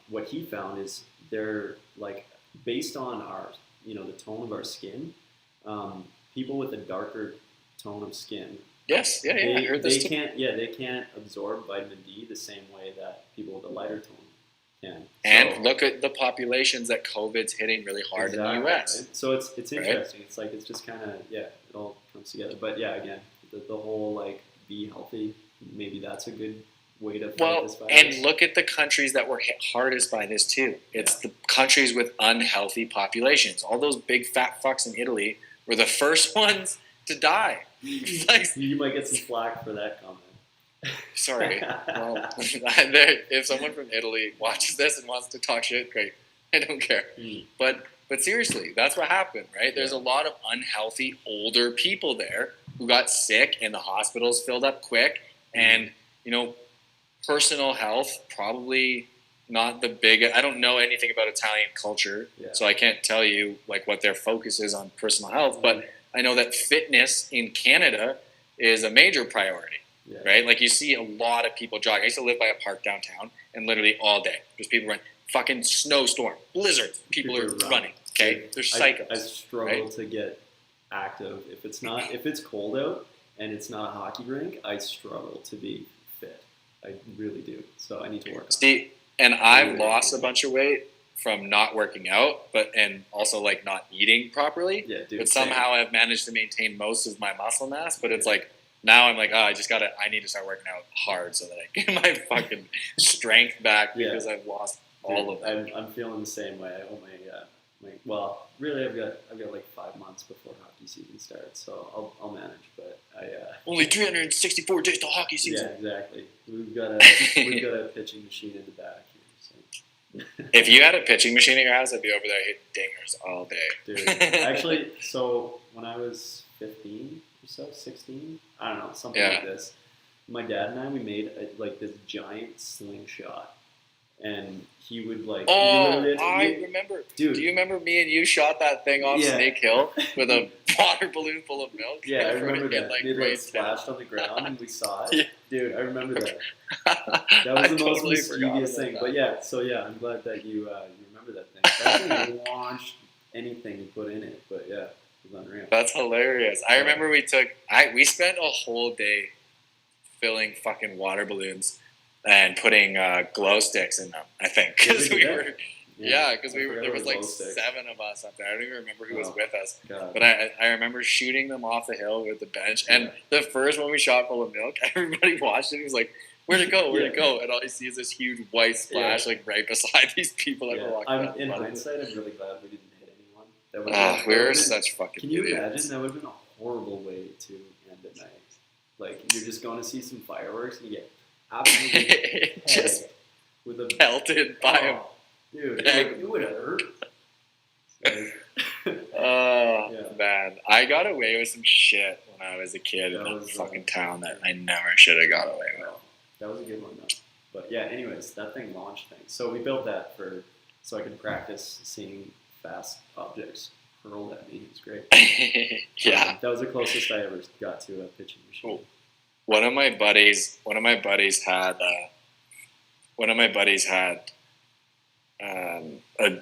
what he found is they're like based on our the tone of our skin, people with a darker tone of skin. Yes, I heard this too. They can't absorb vitamin D the same way that people with a lighter tone can. And look at the populations that COVID's hitting really hard in the U.S. Right? So it's interesting. Right? It's like it's just kind of it all comes together. But again, the whole like be healthy. Maybe that's a good way to fight this virus. And look at the countries that were hit hardest by this too. It's the countries with unhealthy populations. All those big fat fucks in Italy were the first ones to die. Like, you might get some flack for that comment. Sorry. Well, if someone from Italy watches this and wants to talk shit, great. I don't care. But seriously, that's what happened, right? There's a lot of unhealthy older people there who got sick, and the hospitals filled up quick. And personal health probably not the big. I don't know anything about Italian culture, so I can't tell you like what their focus is on personal health. But I know that fitness in Canada is a major priority, right? Like you see a lot of people jogging. I used to live by a park downtown, and literally all day, there's people running. Fucking snowstorm, blizzards, people are running. Okay, they're psychos. I struggle to get active if it's cold out and it's not a hockey rink. I struggle to be fit. I really do. So I need to work on it. And I've lost a bunch of weight from not working out, and also like not eating properly. But somehow I've managed to maintain most of my muscle mass. But it's like now I'm like, I need to start working out hard so that I get my fucking strength back because I've lost all of it. I'm feeling the same way. I owe really I've got like 5 months before hockey season starts, so I'll manage. But only 364 days to hockey season. Yeah, exactly. We've got a pitching machine in the back here. So. If you had a pitching machine at your house, I'd be over there hitting dingers all day. Dude, actually, so when I was 15 or so, 16, I don't know, something like this. My dad and I, we made this giant slingshot. And he would like. I remember. Dude, do you remember me and you shot that thing off Snake Hill with a water balloon full of milk? Yeah, I remember that. It splashed on the ground, and we saw it. Dude, I remember that. That was the most mischievous thing. But I'm glad that you remember that thing. That thing launched anything you put in it. But it was unreal. That's hilarious. I remember we spent a whole day filling fucking water balloons and putting glow sticks in them, I think, because there was like 7 of us up there. I don't even remember who was with us, but I remember shooting them off the hill with the bench. And the first one we shot full of milk, everybody watched it. He was like, "Where'd it go? Where'd it go?" And all you see is this huge white splash, like right beside these people that were walking. In hindsight, I'm really glad we didn't hit anyone. We were such fucking. Can you imagine? That would have been a horrible way to end at night. Like you're just going to see some fireworks and you get. Absolutely just with a pelted by him. Dude, it would have hurt. Oh, Yeah. man. I got away with some shit when I was a kid in that fucking town that I never should have got away with. That was a good one, though. But yeah, anyways, that thing launched things. So we built that so I could practice seeing fast objects hurled at me. It was great. Yeah. That was the closest I ever got to a pitching machine. Cool. One of my buddies had a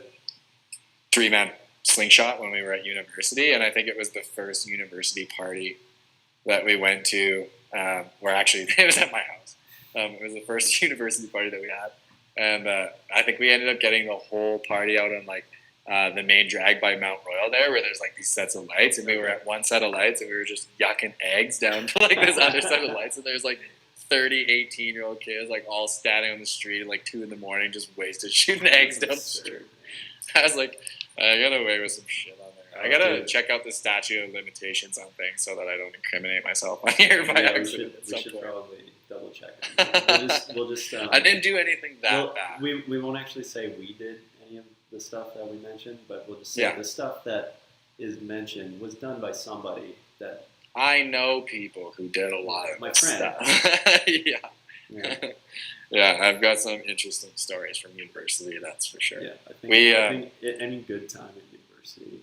3-man slingshot when we were at university, and I think it was the first university party that we went to, where actually it was at my house. It was the first university party that we had, and I think we ended up getting the whole party out on like the main drag by Mount Royal there, where there's like these sets of lights, and we were at one set of lights, and we were just yucking eggs down to like this other set of lights, and there's like 30 18-year-old kids like all standing on the street at like 2 a.m. just wasted shooting eggs down the street. I was like, I got away with some shit on there. I gotta check out the statute of limitations on things so that I don't incriminate myself on here by accident. We should probably double check it. We'll just I didn't do anything that bad. We won't actually say we did any of the stuff that we mentioned, but we'll just say the stuff that is mentioned was done by somebody that... I know people who did a lot of my friend. Stuff. Yeah, I've got some interesting stories from university, that's for sure. Yeah, I think at any good time at university,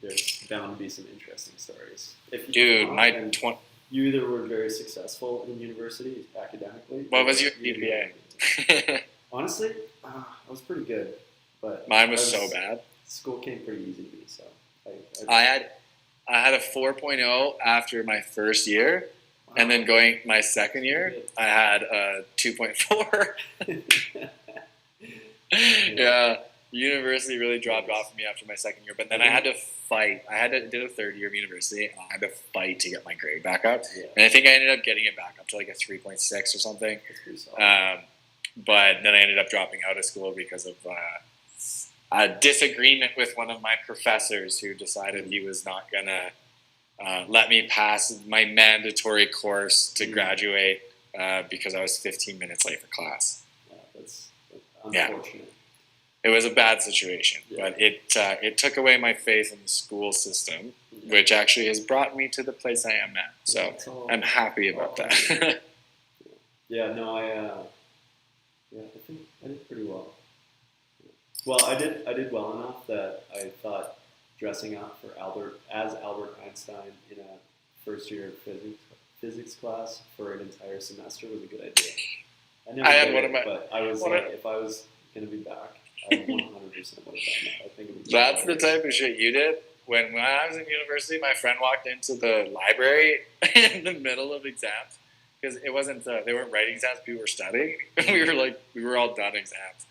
there's bound to be some interesting stories. You either were very successful in university academically. What was your GPA? Honestly, I was pretty good, but mine was so bad. School came pretty easy to me, so I had a 4.0 after my first year. Wow. And then going my second year, I had a 2.4. Yeah, university really dropped off for me after my second year. But then I had to fight. Did a third year of university, and I had to fight to get my grade back up. Yeah. And I think I ended up getting it back up to like a 3.6 or something. But then I ended up dropping out of school because of a disagreement with one of my professors who decided he was not going to let me pass my mandatory course to graduate because I was 15 minutes late for class. Yeah, that's unfortunate. Yeah. It was a bad situation, but it took away my faith in the school system, which actually has brought me to the place I am now. So I'm happy about that. I think I did pretty well. Well, I did well enough that I thought dressing up for Albert Einstein in a first year physics class for an entire semester was a good idea. But I was if I was going to be back, I 100% would have done that. I think it would be that's the type of shit you did. When I was in university, my friend walked into the library in the middle of exams because it wasn't they weren't writing exams, people were studying. We were all done exams,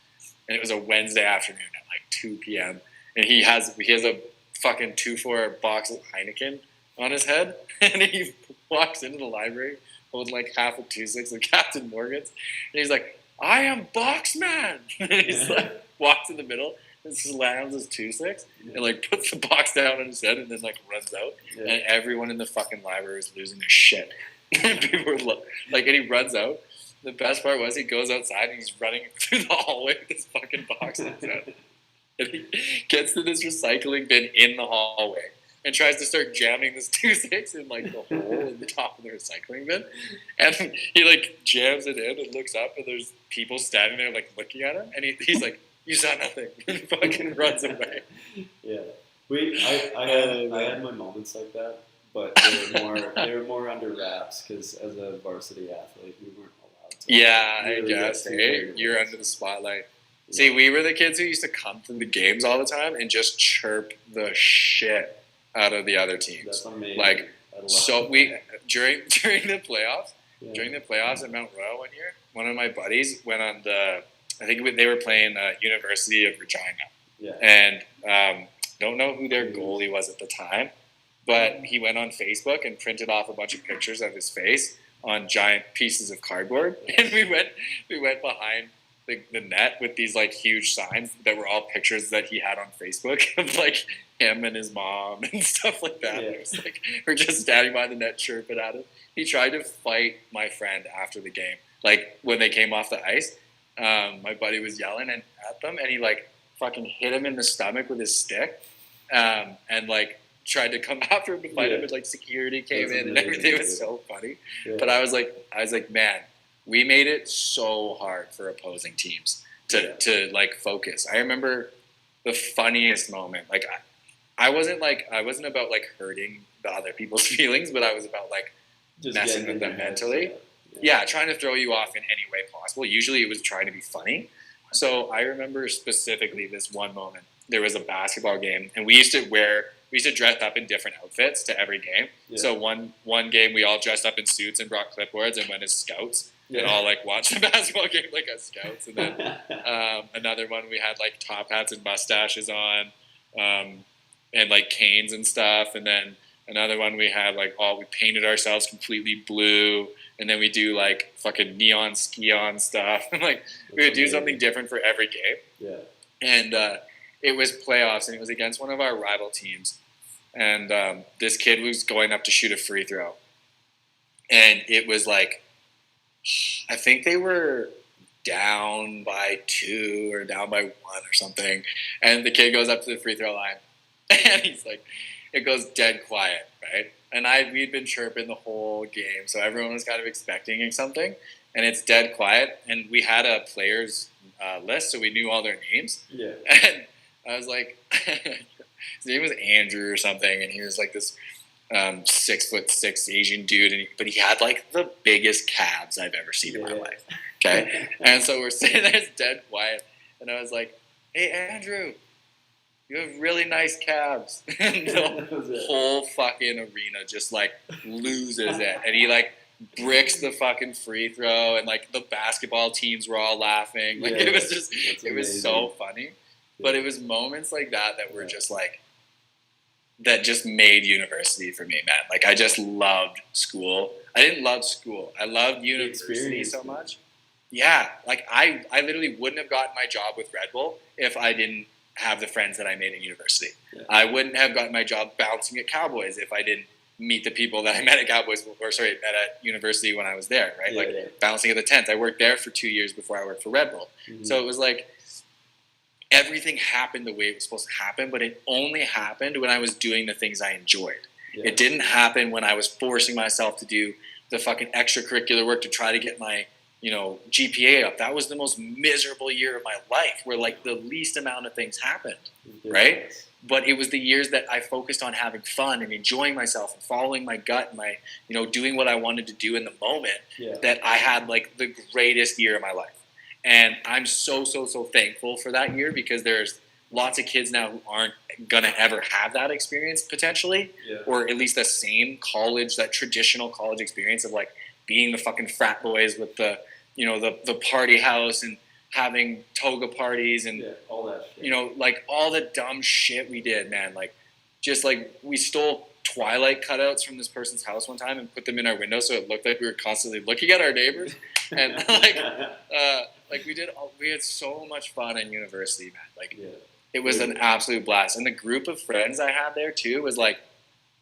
and it was a Wednesday afternoon at like 2 p.m. And he has a fucking 2-4 box of Heineken on his head, and he walks into the library holding like half a 2.6 of Captain Morgan's, and he's like, "I am Boxman." And he's like, walks in the middle and slams his 2.6 and like puts the box down on his head and then like runs out, and everyone in the fucking library is losing their shit. And people were like, and he runs out. The best part was he goes outside and he's running through the hallway with this fucking box in his head. And he gets to this recycling bin in the hallway and tries to start jamming this 2.6 in like the hole in the top of the recycling bin. And he like jams it in and looks up, and there's people standing there like looking at him, and he's like, "You saw nothing," and fucking runs away. Yeah, I had my moments like that, but they were more under wraps because as a varsity athlete, we weren't allowed to. Yeah, really, I guess. Hey, you're under the spotlight. Yeah. See, we were the kids who used to come to the games all the time and just chirp the shit out of the other teams. That's amazing. Like, so we during the playoffs, at Mount Royal one year, one of my buddies went on I think they were playing University of Regina. Yeah. And don't know who their goalie was at the time, but he went on Facebook and printed off a bunch of pictures of his face on giant pieces of cardboard, and we went behind the net with these like huge signs that were all pictures that he had on Facebook of like him and his mom and stuff like that. Yeah. It was like we're just standing by the net chirping at him. He tried to fight my friend after the game. Like when they came off the ice, my buddy was yelling at them, and he like fucking hit him in the stomach with his stick. and like tried to come after him to fight him, and like security came in and everything. It was so funny. But I was like, man, we made it so hard for opposing teams to like focus. I remember the funniest moment. Like I wasn't about like hurting the other people's feelings, but I was about like just messing with them mentally. Yeah, trying to throw you off in any way possible. Usually it was trying to be funny. So I remember specifically this one moment. There was a basketball game, and we used to dress up in different outfits to every game. Yeah. So one game we all dressed up in suits and brought clipboards and went as scouts and all like watched the basketball game like as scouts. And then another one we had like top hats and mustaches on, and like canes and stuff. And then another one we had like we painted ourselves completely blue. And then we do like fucking neon ski-on stuff. Like we would do something different for every game. Yeah. And it was playoffs, and it was against one of our rival teams. And this kid was going up to shoot a free throw. And it was like, I think they were down by 2 or down by 1 or something. And the kid goes up to the free throw line. And he's like, it goes dead quiet, right? And we'd been chirping the whole game, so everyone was kind of expecting something. And it's dead quiet, and we had a players list, so we knew all their names. Yeah. And I was like, his name was Andrew or something, and he was like this 6'6" Asian dude, but he had like the biggest calves I've ever seen in my life. Okay, and so we're sitting there, it's dead quiet, and I was like, "Hey, Andrew, you have really nice calves." And the whole fucking arena just like loses it. And he like bricks the fucking free throw, and like the basketball teams were all laughing. Like it was just, it was so funny. But it was moments like that were just like, that just made university for me, man. Like I just loved school. I didn't love school. I loved university so much. Yeah. Like I literally wouldn't have gotten my job with Red Bull if I didn't have the friends that I made in university. Yeah. I wouldn't have gotten my job bouncing at Cowboys if I didn't meet the people that I met at at university when I was there, right? Bouncing at the tent. I worked there for 2 years before I worked for Red Bull. Mm-hmm. So it was like everything happened the way it was supposed to happen, but it only happened when I was doing the things I enjoyed. Yeah. It didn't happen when I was forcing myself to do the fucking extracurricular work to try to get my GPA up. That was the most miserable year of my life, where like the least amount of things happened, right? But it was the years that I focused on having fun and enjoying myself and following my gut and my, doing what I wanted to do in the moment, that I had like the greatest year of my life. And I'm so thankful for that year, because there's lots of kids now who aren't going to ever have that experience potentially, or at least the same college, that traditional college experience of like being the fucking frat boys with the, the party house and having toga parties and all that shit. Like all the dumb shit we did, man. Like just like we stole Twilight cutouts from this person's house one time and put them in our window so it looked like we were constantly looking at our neighbors. And like we had so much fun in university, man. Like it was an absolute blast. And the group of friends I had there too was like,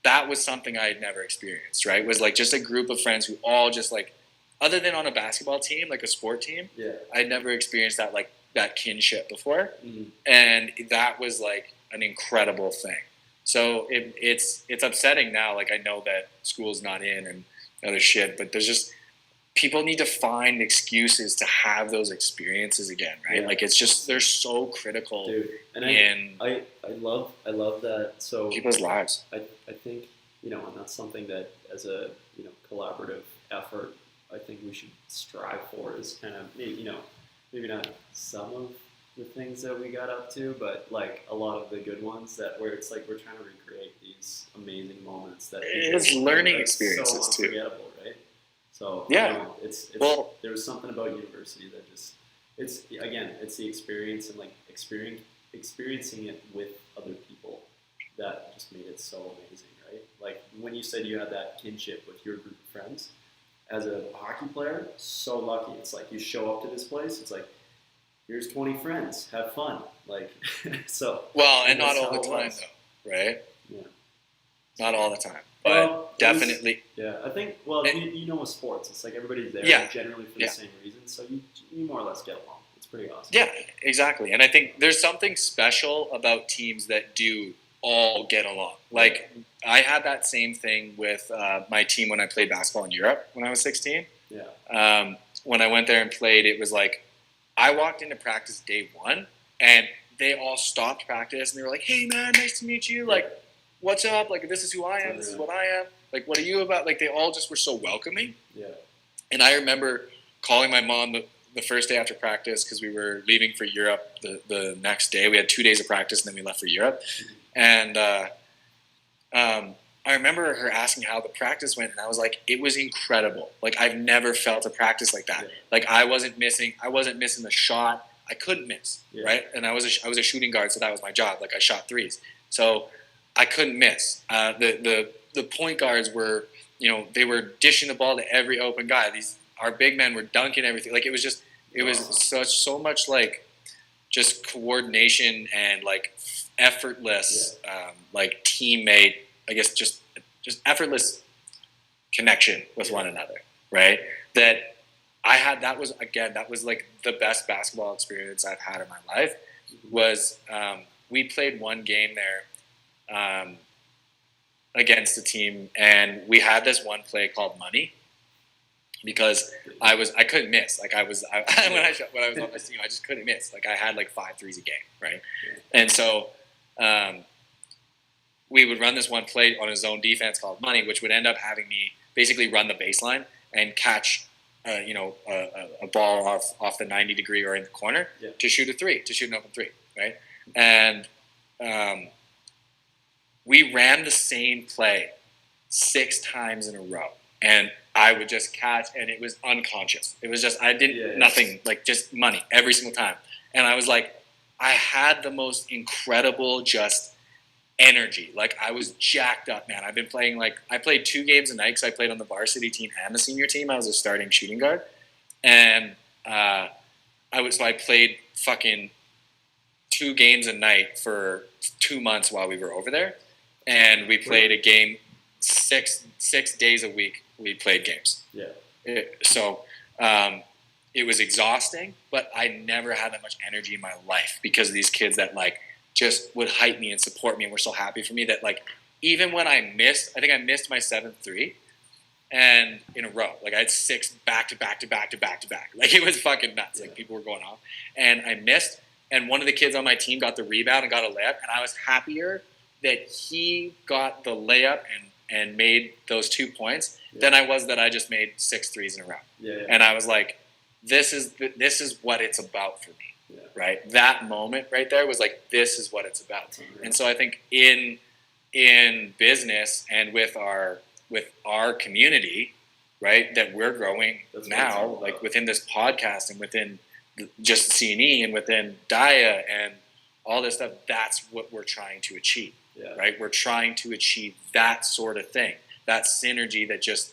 that was something I had never experienced, right? It was like just a group of friends who all just like, other than on a basketball team, like a sport team, I'd never experienced that, like that kinship before. Mm-hmm. And that was like an incredible thing. So it's upsetting now. Like I know that school's not in and other shit, but there's just, people need to find excuses to have those experiences again, right? Yeah. Like it's just, they're so critical. Dude. And I love that. So people's lives. I think, and that's something that as a, collaborative effort, I think we should strive for, is kind of, maybe not some of the things that we got up to, but like a lot of the good ones where it's like we're trying to recreate these amazing moments that it's learning experiences so unforgettable, right? So it's there was something about university that just it's the experience and like experiencing it with other people that just made it so amazing, right? Like when you said you had that kinship with your group of friends. As a hockey player, so lucky. It's like you show up to this place, it's like, here's 20 friends, have fun. Like, so. Well, and not all the time, though, right? Yeah. Not all the time, but definitely. I think, with sports, it's like everybody's there generally for the same reason, so you more or less get along. It's pretty awesome. Yeah, exactly. And I think there's something special about teams that do all get along. Like I had that same thing with my team when I played basketball in Europe when I was 16. Yeah. When I went there and played, it was like I walked into practice day one and they all stopped practice and they were like, "Hey man, nice to meet you. Like, what's up? Like, this is who I am. This is what I am. Like, what are you about?" Like, they all just were so welcoming. Yeah. And I remember calling my mom the first day after practice because we were leaving for Europe the next day. We had 2 days of practice and then we left for Europe. And I remember her asking how the practice went, and I was like, "It was incredible. Like, I've never felt a practice like that. Like, I wasn't missing the shot. I couldn't miss, right? And I was a shooting guard, so that was my job. Like, I shot threes, so I couldn't miss. The point guards were, they were dishing the ball to every open guy. Our big men were dunking everything. Like, it was so much like just coordination and like effortless, like teammate. I guess just effortless connection with one another, right? That I had. That was like the best basketball experience I've had in my life. Was we played one game there against a team, and we had this one play called money because I couldn't miss. Like when I was on this team, I just couldn't miss. Like I had like 5 threes a game, right? And so we would run this one play on a zone defense called money, which would end up having me basically run the baseline and catch a ball off the 90-degree or in the corner to shoot an open three, right? And we ran the same play 6 times in a row, and I would just catch, and it was unconscious. It was just I did nothing, like just money every single time. And I was like, I had the most incredible just energy. Like I was jacked up, man. I've been playing I played 2 games a night because I played on the varsity team and the senior team. I was a starting shooting guard, and I played fucking 2 games a night for 2 months while we were over there, and we played a game 6 days a week. We played games. So it was exhausting, but I never had that much energy in my life because of these kids that just would hype me and support me and were so happy for me that even when I think I missed my 7th three and in a row. Like I had 6 back to back. Like it was fucking nuts. Like people were going off, and I missed. And one of the kids on my team got the rebound and got a layup, and I was happier that he got the layup and made those 2 points than I was that I just made 6 threes in a row. And I was like, this is what it's about for me. Right, that moment right there was like, this is what it's about. And so I think in business and with our community, right, that we're growing now, like within this podcast and within just CNE and within Dia and all this stuff, that's what we're trying to achieve. Right, we're trying to achieve that sort of thing, that synergy that just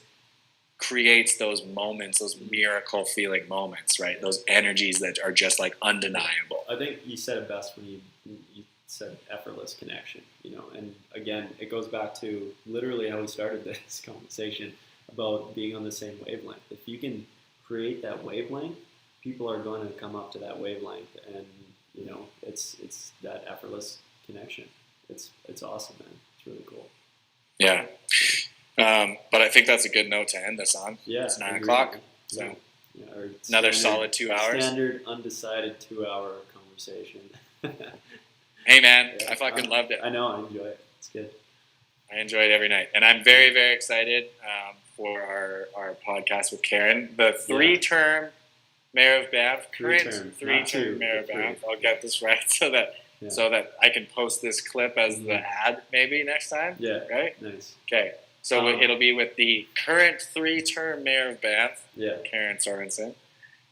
creates those moments, those miracle feeling moments, right? Those energies that are just like undeniable. I think you said it best when you said effortless connection, and again, it goes back to literally how we started this conversation about being on the same wavelength. If you can create that wavelength, people are going to come up to that wavelength, and it's that effortless connection. It's awesome, man. It's really cool. Yeah. But I think that's a good note to end this on. It's 9 o'clock. So another solid 2 hours. Standard undecided 2-hour conversation. Hey man, I fucking loved it. I know, I enjoy it. It's good. I enjoy it every night, and I'm very, very excited for our podcast with Karen, the 3-term mayor of Banff, current 3-term mayor of Banff. I'll get this right so that I can post this clip as the ad maybe next time. Right. Nice. Okay. So it'll be with the current 3-term mayor of Banff, Karen Sorensen,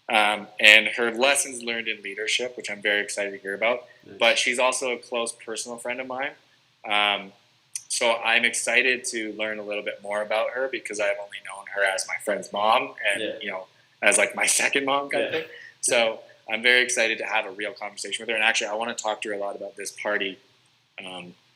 and her lessons learned in leadership, which I'm very excited to hear about. Nice. But she's also a close personal friend of mine. So I'm excited to learn a little bit more about her because I've only known her as my friend's mom and, as like my second mom kind of thing. So I'm very excited to have a real conversation with her. And actually, I want to talk to her a lot about this party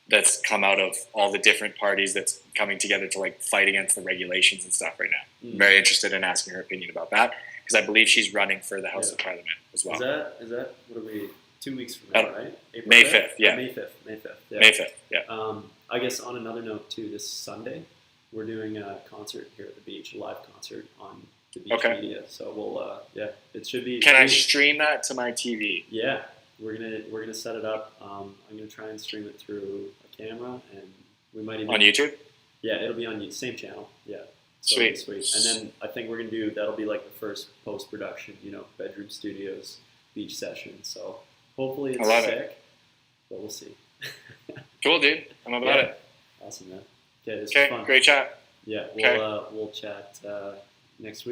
that's come out of all the different parties that's coming together to fight against the regulations and stuff right now. I'm very interested in asking her opinion about that because I believe she's running for the House of Parliament as well. Is that what are we? 2 weeks from now, right? April May 5th, yeah. May 5th. Yeah. May 5th, yeah. I guess on another note too, this Sunday we're doing a concert here at the Beach, a live concert on the Beech Media. So we'll, it should be. Can I stream that to my TV? Yeah, we're gonna set it up. I'm gonna try and stream it through a camera, and we might even on YouTube. Yeah, it'll be on same channel. Yeah. So Sweet. And then I think we're gonna do that'll be like the first post production, bedroom studios Beach session. So hopefully it's sick, but we'll see. Cool, dude. I'm about it. Awesome, man. Okay, this was fun. Great chat. Yeah, we'll chat next week.